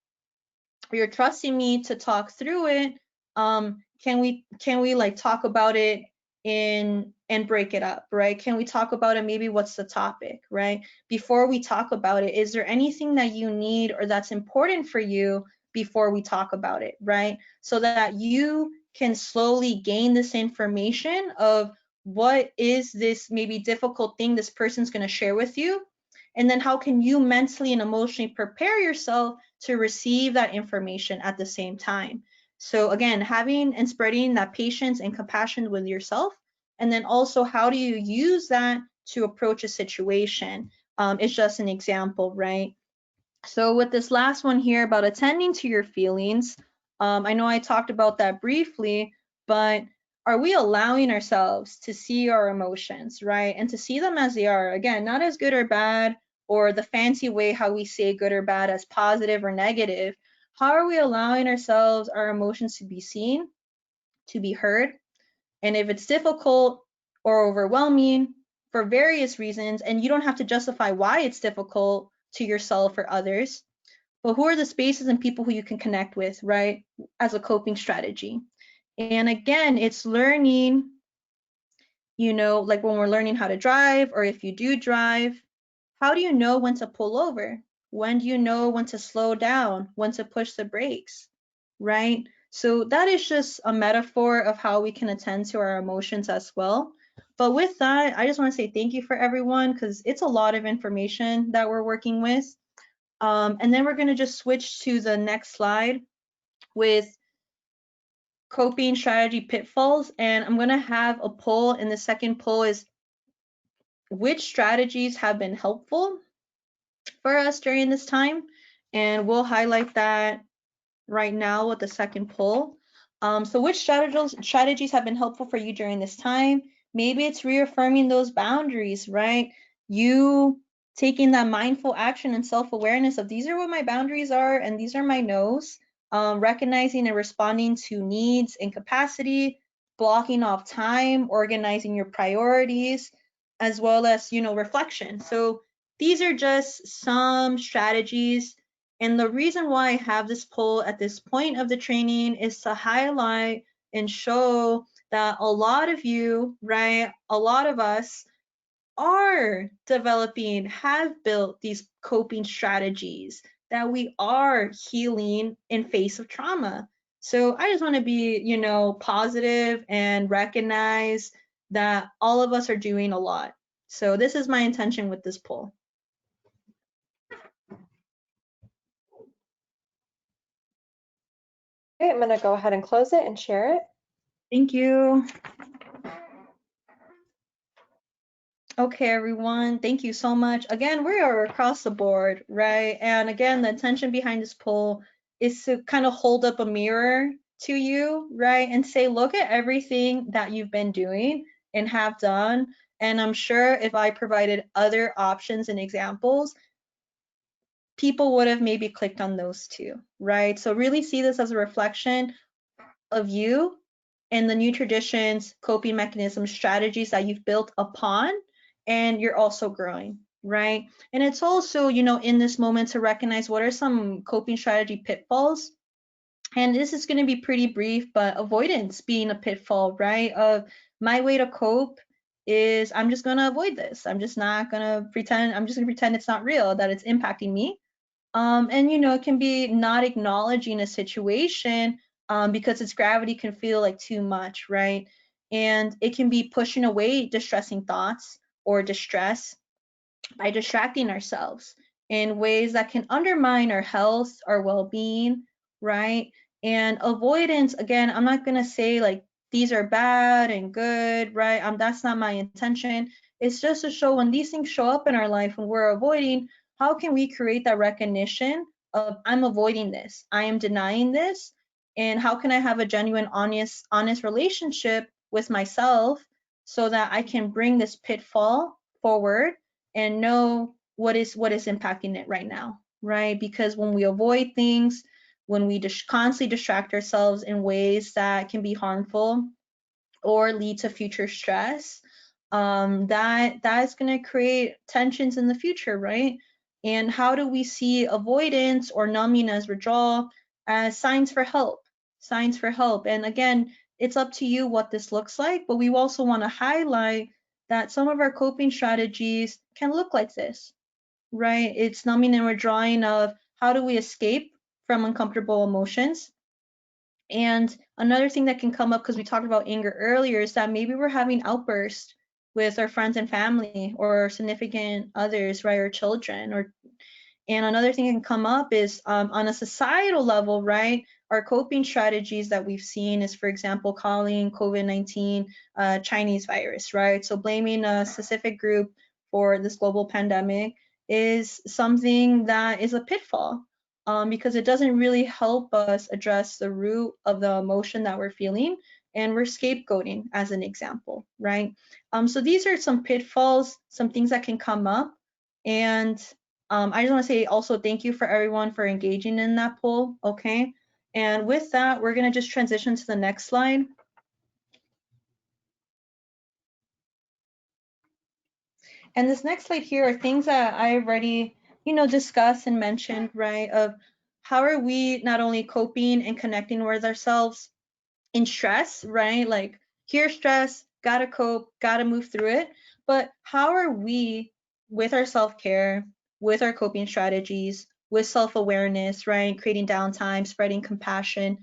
you're trusting me to talk through it. Can we like talk about it in and break it up, right? Can we talk about it? Maybe what's the topic, right? Before we talk about it, is there anything that you need or that's important for you before we talk about it, right? So that you can slowly gain this information of what is this maybe difficult thing this person's going to share with you, and then how can you mentally and emotionally prepare yourself to receive that information at the same time. So again, having and spreading that patience and compassion with yourself, and then also how do you use that to approach a situation, is just an example, right? So with this last one here about attending to your feelings, I know I talked about that briefly, but are we allowing ourselves to see our emotions, right? And to see them as they are, again, not as good or bad, or the fancy way how we say good or bad as positive or negative. How are we allowing ourselves, our emotions, to be seen, to be heard? And if it's difficult or overwhelming for various reasons, and you don't have to justify why it's difficult to yourself or others, but who are the spaces and people who you can connect with, right, as a coping strategy? And again, it's learning, you know, like when we're learning how to drive, or if you do drive, how do you know when to pull over? When do you know when to slow down, when to push the brakes, right? So that is just a metaphor of how we can attend to our emotions as well. But with that, I just want to say thank you for everyone, because it's a lot of information that we're working with. And then we're going to just switch to the next slide with coping strategy pitfalls. And I'm going to have a poll, and the second poll is which strategies have been helpful for us during this time. And we'll highlight that right now with the second poll. So which strategies have been helpful for you during this time? Maybe it's reaffirming those boundaries, right? You taking that mindful action and self-awareness of these are what my boundaries are and these are my no's. Recognizing and responding to needs and capacity, blocking off time, organizing your priorities, as well as, you know, reflection. So these are just some strategies, and the reason why I have this poll at this point of the training is to highlight and show that a lot of you, right, a lot of us are developing, have built these coping strategies that we are healing in face of trauma. So I just want to be, you know, positive and recognize that all of us are doing a lot. So this is my intention with this poll. Okay, I'm going to go ahead and close it and share it. Thank you. Okay, everyone, thank you so much. Again, we are across the board, right? And again, the intention behind this poll is to kind of hold up a mirror to you, right? And say, look at everything that you've been doing and have done. And I'm sure if I provided other options and examples, people would have maybe clicked on those too, right? So really see this as a reflection of you and the new traditions, coping mechanisms, strategies that you've built upon, and you're also growing, right? And it's also, you know, in this moment to recognize what are some coping strategy pitfalls. And this is going to be pretty brief, but avoidance being a pitfall, right? Of my way to cope is I'm just going to avoid this. I'm just not going to pretend, I'm just going to pretend it's not real, that it's impacting me. And you know, it can be not acknowledging a situation because its gravity can feel like too much, right? And it can be pushing away distressing thoughts or distress by distracting ourselves in ways that can undermine our health, our well-being, right? And avoidance, again, I'm not gonna say like these are bad and good, right? That's not my intention. It's just to show when these things show up in our life and we're avoiding, how can we create that recognition of I'm avoiding this, I am denying this, and how can I have a genuine, honest relationship with myself so that I can bring this pitfall forward and know what is impacting it right now, right? Because when we avoid things, when we constantly distract ourselves in ways that can be harmful or lead to future stress, that is going to create tensions in the future, right? And how do we see avoidance or numbing as withdrawal as signs for help? Signs for help. And again, it's up to you what this looks like, but we also want to highlight that some of our coping strategies can look like this, right? It's numbing and withdrawing of how do we escape from uncomfortable emotions. And another thing that can come up, because we talked about anger earlier, is that maybe we're having outbursts with our friends and family or significant others, right, or children. And another thing that can come up is on a societal level, right? Our coping strategies that we've seen is, for example, calling COVID-19 Chinese virus, right? So blaming a specific group for this global pandemic is something that is a pitfall because it doesn't really help us address the root of the emotion that we're feeling. And we're scapegoating as an example, right? So these are some pitfalls, some things that can come up. And I just want to say also thank you for everyone for engaging in that poll, okay? And with that, we're going to just transition to the next slide. And this next slide here are things that I already, you know, discussed and mentioned, right? Of how are we not only coping and connecting with ourselves in stress, right? Like here's stress, gotta cope, gotta move through it. But how are we with our self-care, with our coping strategies, with self-awareness, right? Creating downtime, spreading compassion,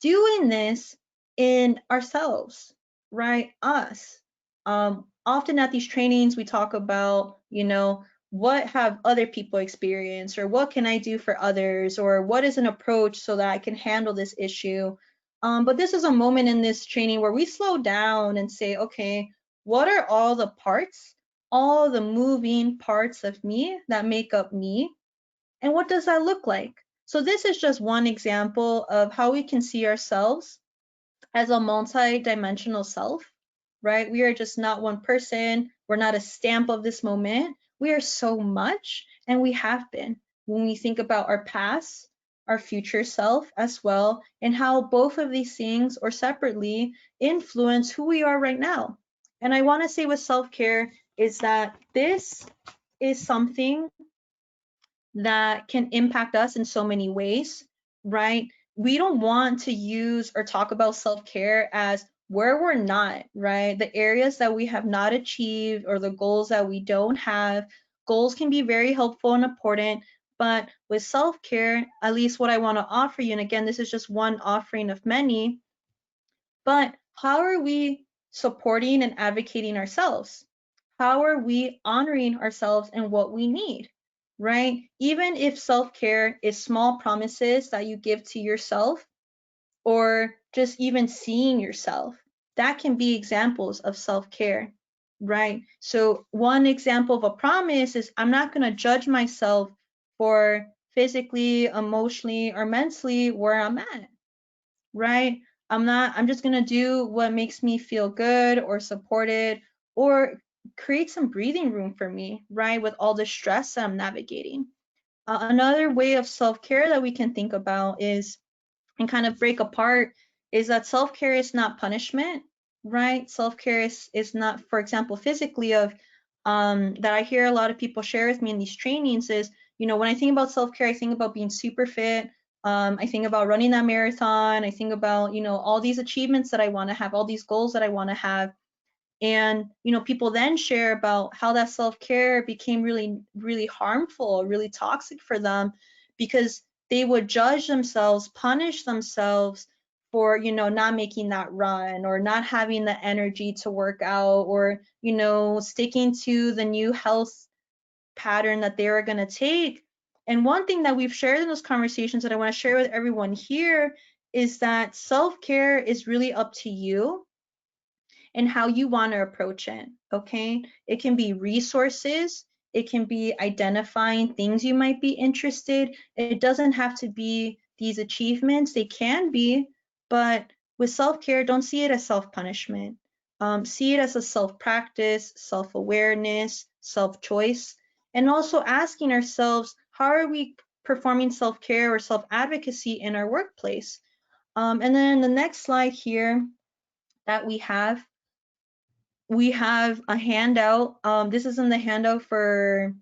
doing this in ourselves, right? Us. Often at these trainings, we talk about, you know, what have other people experienced, or what can I do for others, or what is an approach so that I can handle this issue. But this is a moment in this training where we slow down and say, okay, what are all the parts, all the moving parts of me that make up me? And what does that look like? So this is just one example of how we can see ourselves as a multi-dimensional self, right? We are just not one person. We're not a stamp of this moment. We are so much, and we have been. When we think about our past, our future self as well, and how both of these things or separately influence who we are right now. And I want to say with self-care is that this is something that can impact us in so many ways, right? We don't want to use or talk about self-care as where we're not, right? The areas that we have not achieved or the goals that we don't have. Goals can be very helpful and important, But with self-care, at least what I want to offer you, and again, this is just one offering of many, but how are we supporting and advocating ourselves? How are we honoring ourselves and what we need, right? Even if self-care is small promises that you give to yourself, or just even seeing yourself, that can be examples of self-care, right? So one example of a promise is I'm not going to judge myself for physically, emotionally, or mentally where I'm at, right? I'm just going to do what makes me feel good or supported, or create some breathing room for me, right? With all the stress that I'm navigating. Another way of self-care that we can think about is, and kind of break apart, is that self-care is not punishment, right? Self-care is not, for example, physically of that I hear a lot of people share with me in these trainings is, when I think about self-care, I think about being super fit. I think about running that marathon. I think about, all these achievements that I want to have, all these goals that I want to have. And, people then share about how that self-care became really, really harmful, really toxic for them, because they would judge themselves, punish themselves for, not making that run, or not having the energy to work out, or, sticking to the new health pattern that they were going to take. And one thing that we've shared in those conversations that I want to share with everyone here is that self-care is really up to you and how you want to approach it. Okay. It can be resources, it can be identifying things you might be interested. It doesn't have to be these achievements, they can be, but with self-care, don't see it as self-punishment. See it as a self-practice, self-awareness, self-choice, and also asking ourselves, how are we performing self-care or self-advocacy in our workplace? And then the next slide here that we have a handout. This is in the handout for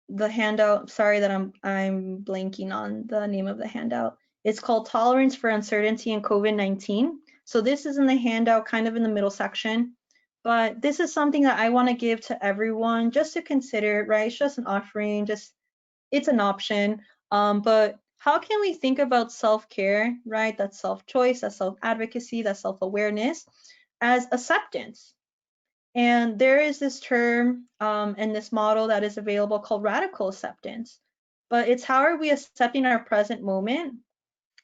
the handout. Sorry that I'm blanking on the name of the handout. It's called Tolerance for Uncertainty in COVID-19. So this is in the handout, kind of in the middle section. But this is something that I want to give to everyone just to consider, right? It's just an offering, it's an option. But how can we think about self-care, right? That's self-choice, that's self-advocacy, that's self-awareness, as acceptance. And there is this term and this model that is available called radical acceptance. But it's how are we accepting our present moment,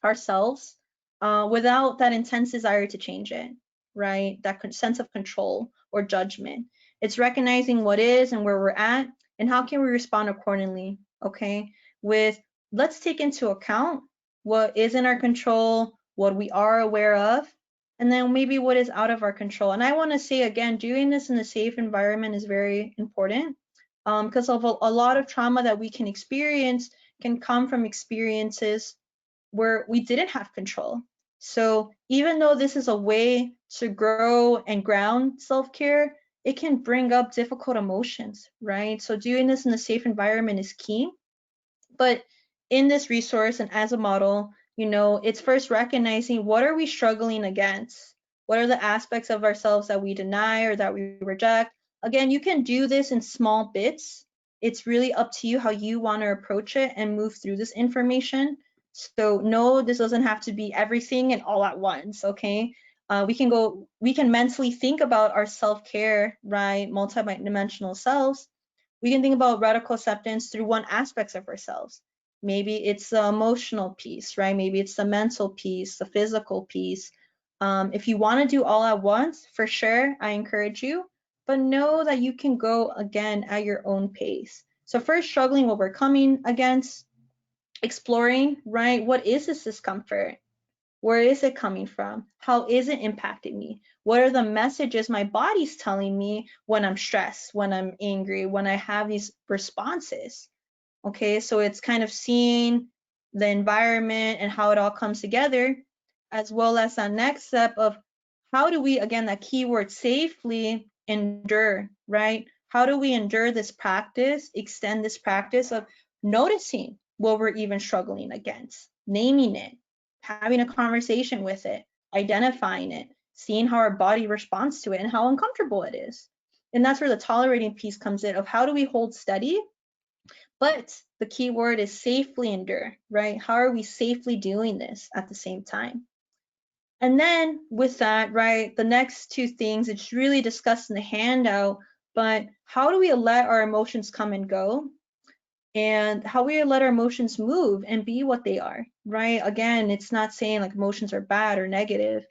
ourselves, without that intense desire to change it, right? That sense of control or judgment. It's recognizing what is and where we're at, and how can we respond accordingly, okay? Let's take into account what is in our control, what we are aware of, and then maybe what is out of our control. And I want to say again, doing this in a safe environment is very important, because of a lot of trauma that we can experience can come from experiences where we didn't have control. So even though this is a way to grow and ground self-care, it can bring up difficult emotions, right? So doing this in a safe environment is key. But in this resource and as a model, it's first recognizing what are we struggling against? What are the aspects of ourselves that we deny or that we reject? Again, you can do this in small bits. It's really up to you how you want to approach it and move through this information. So no, this doesn't have to be everything and all at once, okay? We can mentally think about our self-care, right? Multi-dimensional selves. We can think about radical acceptance through one aspect of ourselves. Maybe it's the emotional piece, right? Maybe it's the mental piece, the physical piece. If you want to do all at once, for sure, I encourage you, but know that you can go again at your own pace. So first, struggling what we're coming against, exploring, right? What is this discomfort? Where is it coming from? How is it impacting me? What are the messages my body's telling me when I'm stressed, when I'm angry, when I have these responses? Okay, so it's kind of seeing the environment and how it all comes together, as well as that next step of how do we, again, that keyword, safely endure, right? How do we endure this practice, extend this practice of noticing what we're even struggling against, naming it, having a conversation with it, identifying it, seeing how our body responds to it and how uncomfortable it is. And that's where the tolerating piece comes in of how do we hold steady But the key word is safely endure, right? How are we safely doing this at the same time? And then with that, right, the next two things, it's really discussed in the handout, but how do we let our emotions come and go? And how we let our emotions move and be what they are, right? Again, it's not saying like emotions are bad or negative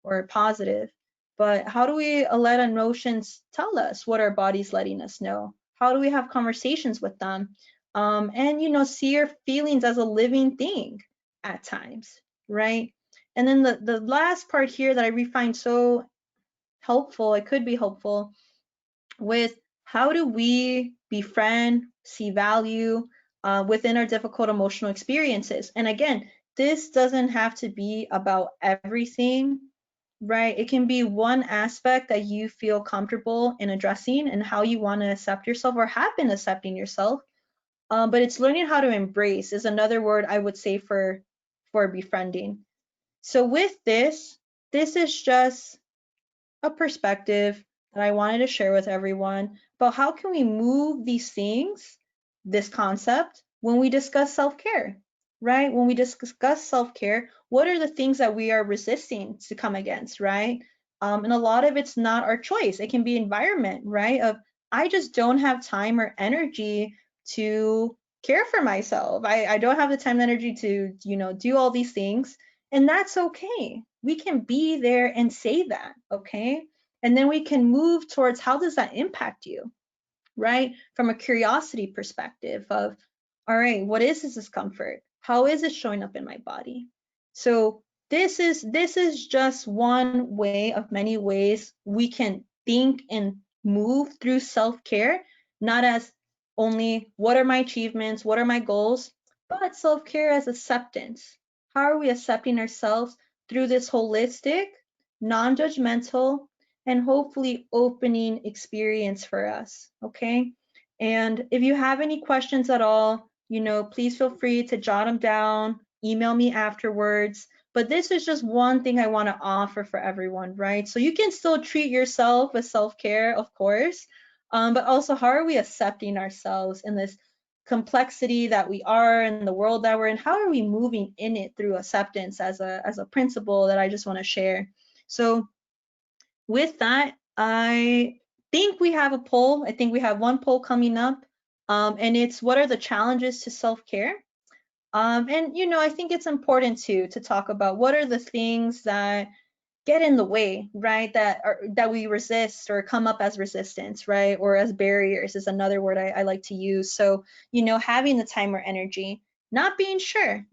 or positive, but how do we let emotions tell us what our body's letting us know? How do we have conversations with them? And, see our feelings as a living thing at times, right? And then the last part here that I find so helpful, it could be helpful, with how do we befriend, see value within our difficult emotional experiences. And again, this doesn't have to be about everything, right? It can be one aspect that you feel comfortable in addressing and how you want to accept yourself or have been accepting yourself. But it's learning how to embrace is another word I would say for befriending. So with this is just a perspective that I wanted to share with everyone about how can we move these things, this concept, when we discuss self-care, right? When we discuss self-care, what are the things that we are resisting to come against, right? And a lot of it's not our choice. It can be environment, right? Of I just don't have time or energy to care for myself. I don't have the time and energy to, do all these things. And that's okay. We can be there and say that, okay? And then we can move towards how does that impact you, right? From a curiosity perspective of, all right, what is this discomfort? How is it showing up in my body? So this is just one way of many ways we can think and move through self-care, not as only what are my achievements, what are my goals, but self-care as acceptance. How are we accepting ourselves through this holistic, non-judgmental, and hopefully opening experience for us, okay? And if you have any questions at all, please feel free to jot them down, email me afterwards. But this is just one thing I want to offer for everyone, right? So you can still treat yourself with self-care, of course, but also how are we accepting ourselves in this complexity that we are in the world that we're in? How are we moving in it through acceptance as a principle that I just want to share? So with that, I think we have a poll. I think we have one poll coming up, and it's what are the challenges to self-care? And I think it's important to talk about what are the things that get in the way, right? That we resist or come up as resistance, right? Or as barriers is another word I like to use. So, having the time or energy, not being sure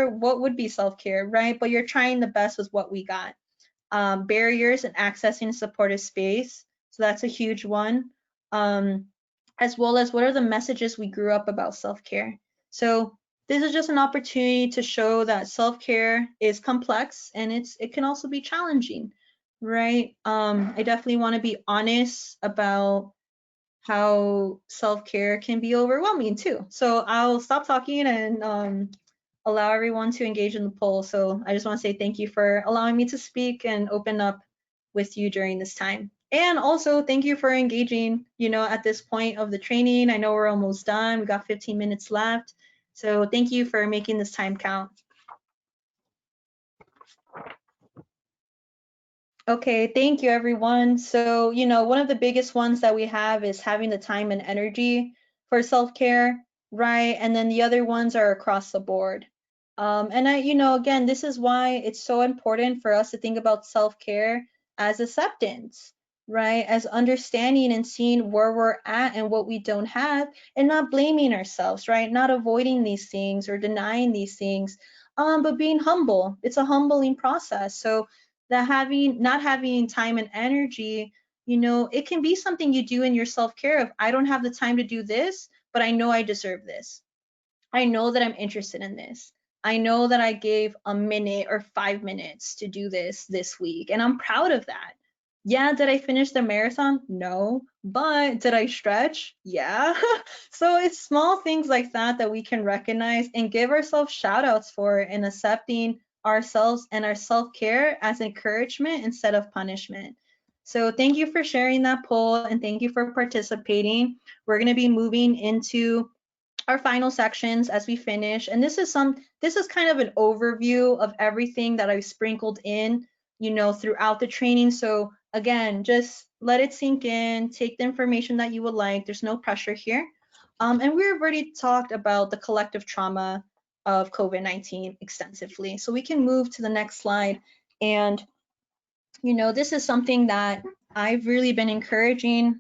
what would be self-care, right? But you're trying the best with what we got. Barriers and accessing supportive space. So that's a huge one. As well as what are the messages we grew up about self-care. So this is just an opportunity to show that self-care is complex and it can also be challenging, right? I definitely want to be honest about how self-care can be overwhelming too. So I'll stop talking and allow everyone to engage in the poll. So I just want to say thank you for allowing me to speak and open up with you during this time. And also thank you for engaging, at this point of the training. I know we're almost done. We got 15 minutes left. So thank you for making this time count. Okay, thank you everyone. So, one of the biggest ones that we have is having the time and energy for self-care, right? And then the other ones are across the board. And again, this is why it's so important for us to think about self-care as acceptance, right? As understanding and seeing where we're at and what we don't have and not blaming ourselves, right? Not avoiding these things or denying these things, but being humble. It's a humbling process. So that not having time and energy, it can be something you do in your self-care of I don't have the time to do this, but I know I deserve this. I know that I'm interested in this. I know that I gave a minute or 5 minutes to do this week, and I'm proud of that. Yeah, did I finish the marathon? No. But did I stretch? Yeah. So it's small things like that we can recognize and give ourselves shout outs for in accepting ourselves and our self-care as encouragement instead of punishment. So thank you for sharing that poll and thank you for participating. We're going to be moving into our final sections as we finish. And this is kind of an overview of everything that I've sprinkled in, throughout the training. So again, just let it sink in, take the information that you would like. There's no pressure here. And we've already talked about the collective trauma of COVID-19 extensively. So we can move to the next slide. And, this is something that I've really been encouraging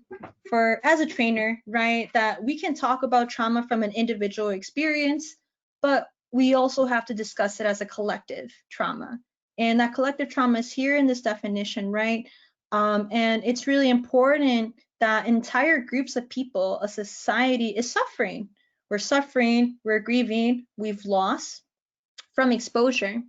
as a trainer, right? That we can talk about trauma from an individual experience, but we also have to discuss it as a collective trauma. And that collective trauma is here in this definition, right? And it's really important that entire groups of people, a society is suffering. We're suffering, we're grieving, we've lost from exposure.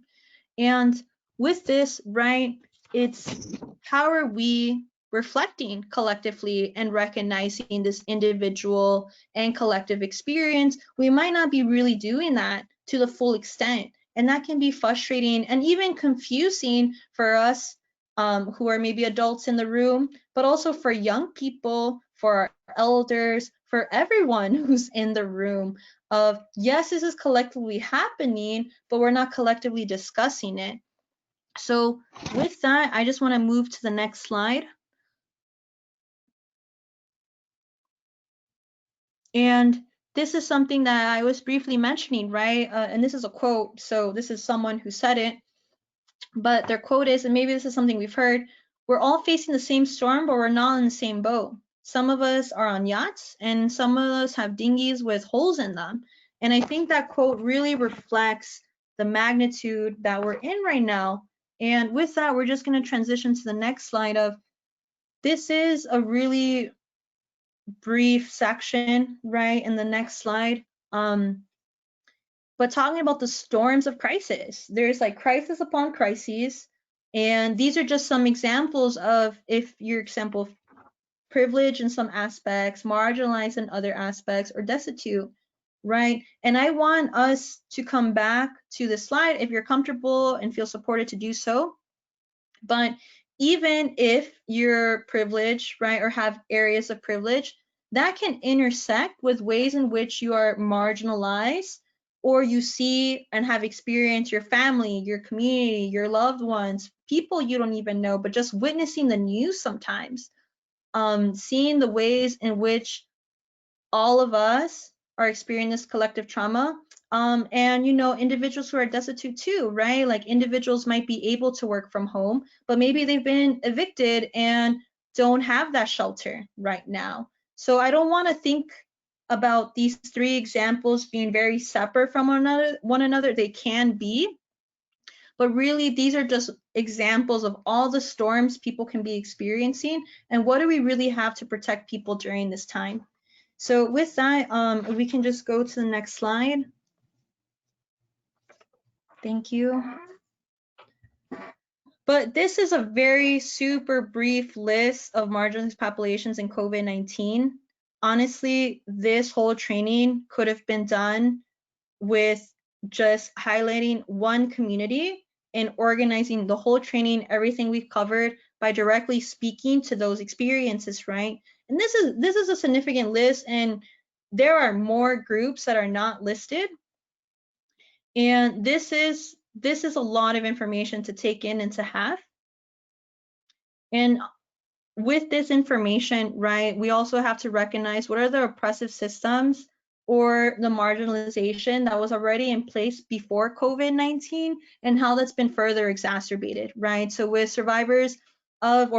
And with this, right, it's how are we reflecting collectively and recognizing this individual and collective experience? We might not be really doing that to the full extent. And that can be frustrating and even confusing for us who are maybe adults in the room, but also for young people, for our elders, for everyone who's in the room of, yes, this is collectively happening, but we're not collectively discussing it. So with that, I just want to move to the next slide. And this is something that I was briefly mentioning, right? And this is a quote. So this is someone who said it. But their quote is, and maybe this is something we've heard, we're all facing the same storm, but we're not in the same boat. Some of us are on yachts and some of us have dinghies with holes in them. And I think that quote really reflects the magnitude that we're in right now. And with that, we're just going to transition to the next slide of, this is a really brief section, right, in the next slide. But talking about the storms of crisis, there's like crisis upon crises. And these are just some examples of, if your example, privileged in some aspects, marginalized in other aspects, or destitute, right? And I want us to come back to the slide if you're comfortable and feel supported to do so. But even if you're privileged, right, or have areas of privilege, that can intersect with ways in which you are marginalized, or you see and have experienced your family, your community, your loved ones, people you don't even know, but just witnessing the news sometimes, seeing the ways in which all of us are experiencing this collective trauma. And individuals who are destitute too, right? Like individuals might be able to work from home, but maybe they've been evicted and don't have that shelter right now. So I don't want to think about these three examples being very separate from one another. They can be, but really these are just examples of all the storms people can be experiencing, and what do we really have to protect people during this time. So with that, we can just go to the next slide. Thank you. But this is a very super brief list of marginalized populations in COVID-19. Honestly, this whole training could have been done with just highlighting one community and organizing the whole training, everything we've covered, by directly speaking to those experiences, right? And this is a significant list, and there are more groups that are not listed. And this is a lot of information to take in and to have. And with this information, right, we also have to recognize what are the oppressive systems or the marginalization that was already in place before COVID-19 and how that's been further exacerbated, right? So with survivors of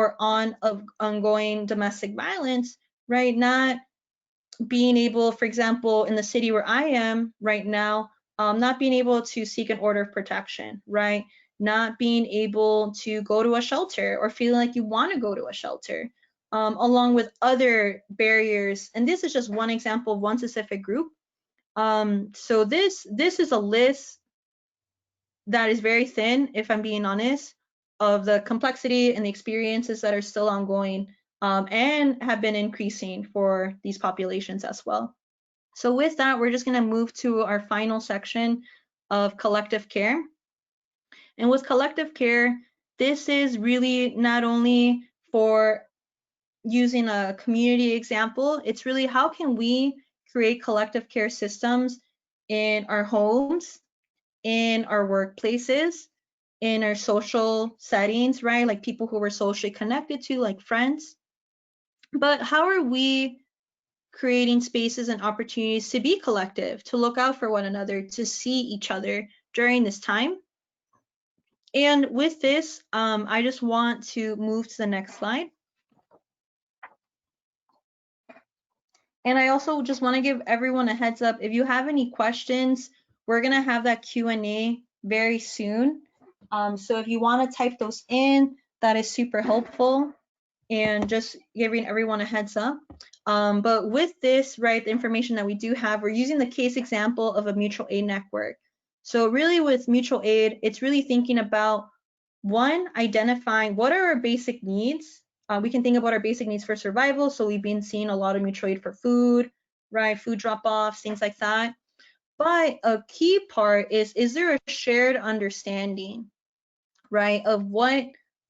ongoing domestic violence, right, not being able, for example, in the city where I am right now, not being able to seek an order of protection, right? Not being able to go to a shelter or feeling like you want to go to a shelter, along with other barriers. And this is just one example of one specific group. So this is a list that is very thin, if I'm being honest, of the complexity and the experiences that are still ongoing, and have been increasing for these populations as well. So with that, we're just going to move to our final section of collective care. And with collective care, this is really not only for using a community example, it's really how can we create collective care systems in our homes, in our workplaces, in our social settings, right? Like people who we're socially connected to, like friends. But how are we creating spaces and opportunities to be collective, to look out for one another, to see each other during this time? And with this, I just want to move to the next slide. And I also just want to give everyone a heads up. If you have any questions, we're going to have that Q&A very soon. So if you want to type those in, that is super helpful. And just giving everyone a heads up. But with this, right, the information that we do have, we're using the case example of a mutual aid network. So really with mutual aid, it's really thinking about, one, identifying what are our basic needs. We can think about our basic needs for survival. So we've been seeing a lot of mutual aid for food, right? Food drop-offs, things like that. But a key part is there a shared understanding, right, of what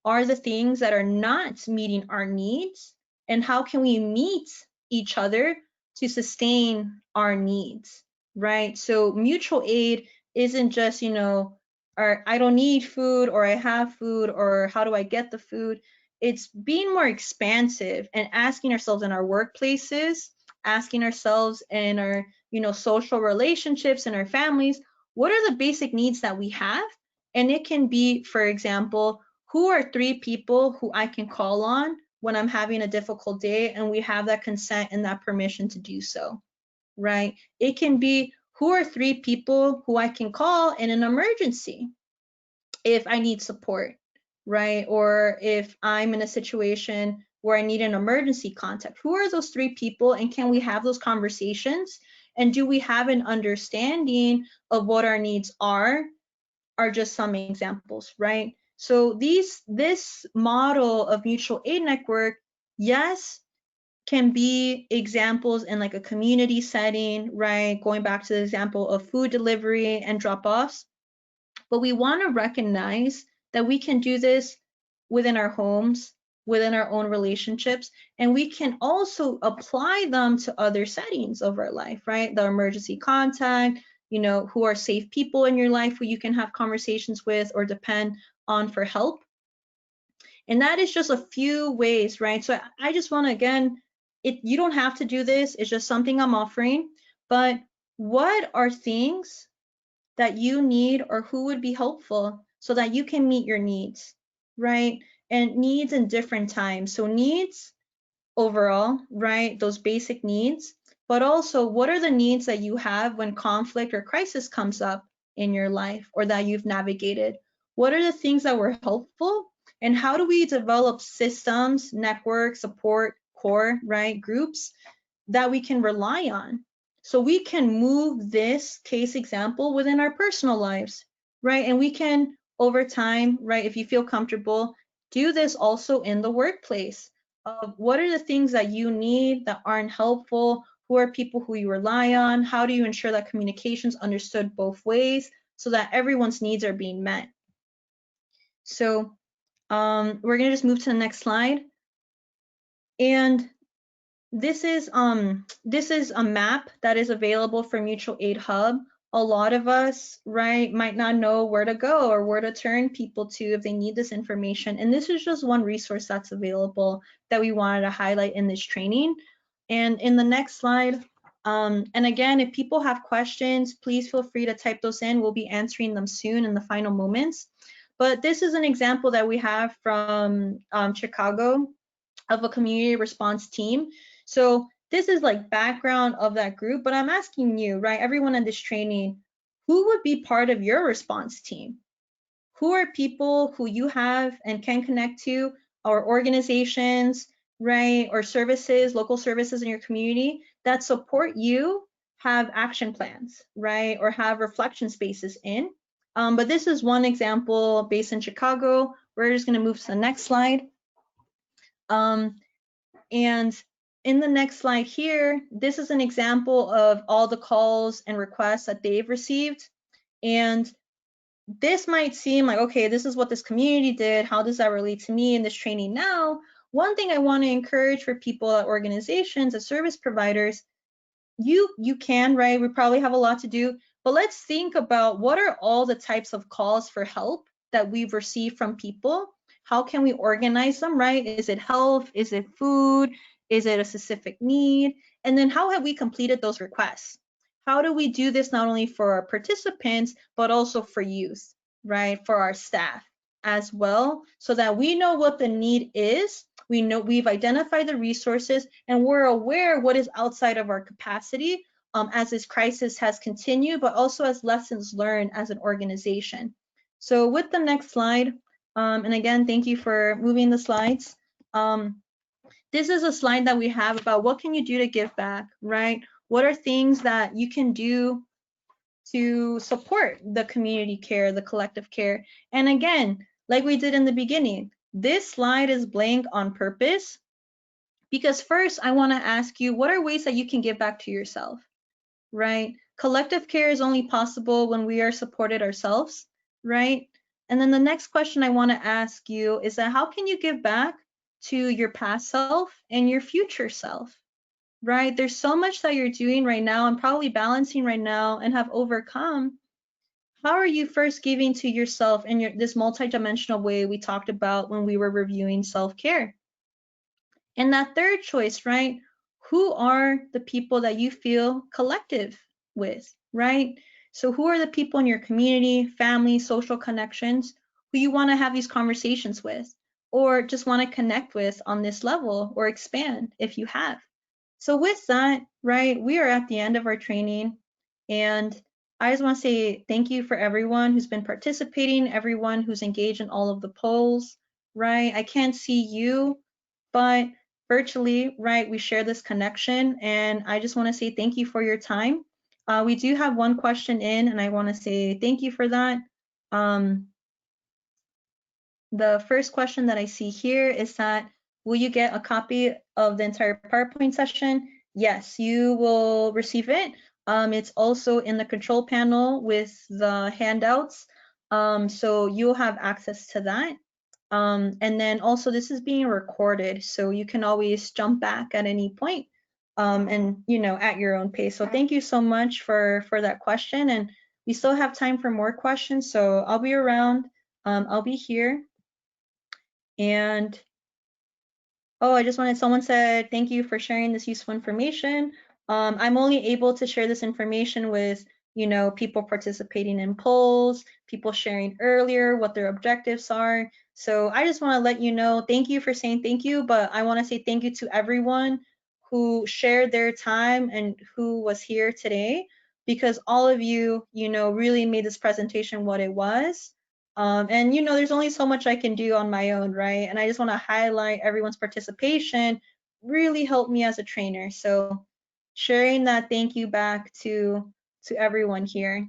are the things that are not meeting our needs and how can we meet each other to sustain our needs, right? So mutual aid isn't just, or I don't need food or I have food or how do I get the food? It's being more expansive and asking ourselves in our workplaces, asking ourselves in our, social relationships and our families, what are the basic needs that we have? And it can be, for example, who are 3 people who I can call on when I'm having a difficult day and we have that consent and that permission to do so, right? It can be, who are 3 people who I can call in an emergency if I need support, right? Or if I'm in a situation where I need an emergency contact. Who are those 3 people and can we have those conversations? And do we have an understanding of what our needs are just some examples, right? So this model of mutual aid network, yes, can be examples in like a community setting, right? Going back to the example of food delivery and drop-offs. But we want to recognize that we can do this within our homes, within our own relationships, and we can also apply them to other settings of our life, right? The emergency contact, who are safe people in your life who you can have conversations with or depend on for help. And that is just a few ways, right? So I just want to, again, you don't have to do this. It's just something I'm offering. But what are things that you need or who would be helpful so that you can meet your needs, right? And needs in different times. So needs overall, right? Those basic needs, but also what are the needs that you have when conflict or crisis comes up in your life or that you've navigated? What are the things that were helpful? And how do we develop systems, network, support, core, right? Groups that we can rely on so we can move this case example within our personal lives, right? And we can, over time, right, if you feel comfortable, do this also in the workplace. What are the things that you need that aren't helpful? Who are people who you rely on? How do you ensure that communication's understood both ways so that everyone's needs are being met? So we're gonna just move to the next slide. And this is a map that is available for Mutual Aid Hub. A lot of us, right, might not know where to go or where to turn people to if they need this information. And this is just one resource that's available that we wanted to highlight in this training. And in the next slide, and again, if people have questions, please feel free to type those in. We'll be answering them soon in the final moments. But this is an example that we have from Chicago of a community response team. So this is like background of that group, but I'm asking you, right, everyone in this training, who would be part of your response team? Who are people who you have and can connect to, or organizations, right, or services, local services in your community that support you have action plans, right, or have reflection spaces in? But this is one example based in Chicago. We're just going to move to the next slide. And in the next slide here, this is an example of all the calls and requests that they've received. And this might seem like, okay, this is what this community did. How does that relate to me in this training now? One thing I want to encourage for people at organizations, as service providers, you can, right? We probably have a lot to do, but let's think about what are all the types of calls for help that we've received from people. How can we organize them, right? Is it health? Is it food? Is it a specific need? And then how have we completed those requests? How do we do this not only for our participants, but also for youth, right? For our staff as well, so that we know what the need is. We know we've identified the resources and we're aware what is outside of our capacity as this crisis has continued, but also as lessons learned as an organization. So with the next slide, and again, thank you for moving the slides. This is a slide that we have about what can you do to give back, right? What are things that you can do to support the community care, the collective care? And again, like we did in the beginning, this slide is blank on purpose because first I want to ask you, what are ways that you can give back to yourself, right? Collective care is only possible when we are supported ourselves, right? And then the next question I want to ask you is that how can you give back to your past self and your future self, right? There's so much that you're doing right now and probably balancing right now and have overcome. How are you first giving to yourself in this multidimensional way we talked about when we were reviewing self-care? And that third choice, right? Who are the people that you feel collective with, right? So who are the people in your community, family, social connections who you want to have these conversations with or just want to connect with on this level or expand if you have? So with that, right, we are at the end of our training, and I just want to say thank you for everyone who's been participating, everyone who's engaged in all of the polls, right? I can't see you, but virtually, right, we share this connection, and I just want to say thank you for your time. We do have one question in, and I want to say thank you for that. The first question that I see here is that, will you get a copy of the entire PowerPoint session? Yes, you will receive it. It's also in the control panel with the handouts. So you'll have access to that. And then also this is being recorded, so you can always jump back at any point and, you know, at your own pace. So thank you so much for that question. And we still have time for more questions, so I'll be around. I'll be here. And oh, I just wanted, someone said, thank you for sharing this useful information. I'm only able to share this information with, you know, people participating in polls, people sharing earlier what their objectives are. So I just want to let you know, thank you for saying thank you, but I want to say thank you to everyone who shared their time and who was here today, because all of you, you know, really made this presentation what it was. And you know, there's only so much I can do on my own, right? And I just want to highlight everyone's participation really helped me as a trainer. So sharing that thank you back to everyone here.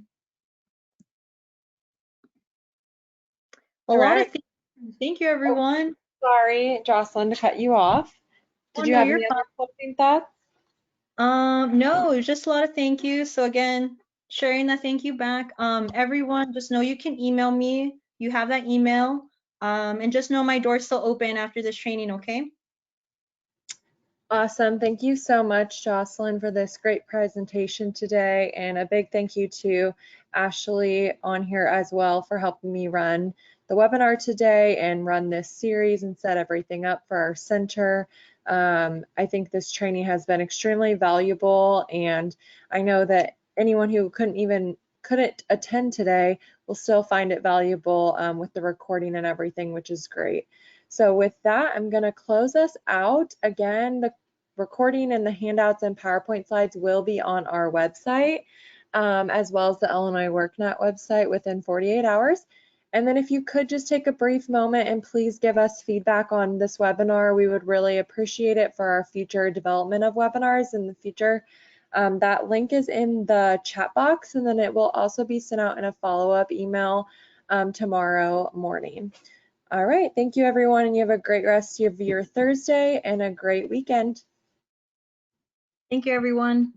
A All lot of right. things. Thank you, Oh, everyone. sorry, Jocelyn, to cut you off. Oh Did you no, have you're any fine. other closing thoughts? No, it was just a lot of thank you. So again, sharing that thank you back. Everyone, just know you can email me. You have that email. And just know my door's still open after this training, okay? Awesome. Thank you so much, Jocelyn, for this great presentation today. And a big thank you to Ashley on here as well for helping me run the webinar today and run this series and set everything up for our center. I think this training has been extremely valuable, and I know that anyone who couldn't attend today will still find it valuable with the recording and everything, which is great. So with that, I'm going to close us out. Again, the recording and the handouts and PowerPoint slides will be on our website, as well as the Illinois WorkNet website within 48 hours. And then if you could just take a brief moment and please give us feedback on this webinar, we would really appreciate it for our future development of webinars in the future. That link is in the chat box, and then it will also be sent out in a follow-up email tomorrow morning. All right, thank you everyone, and you have a great rest of your Thursday and a great weekend. Thank you, everyone.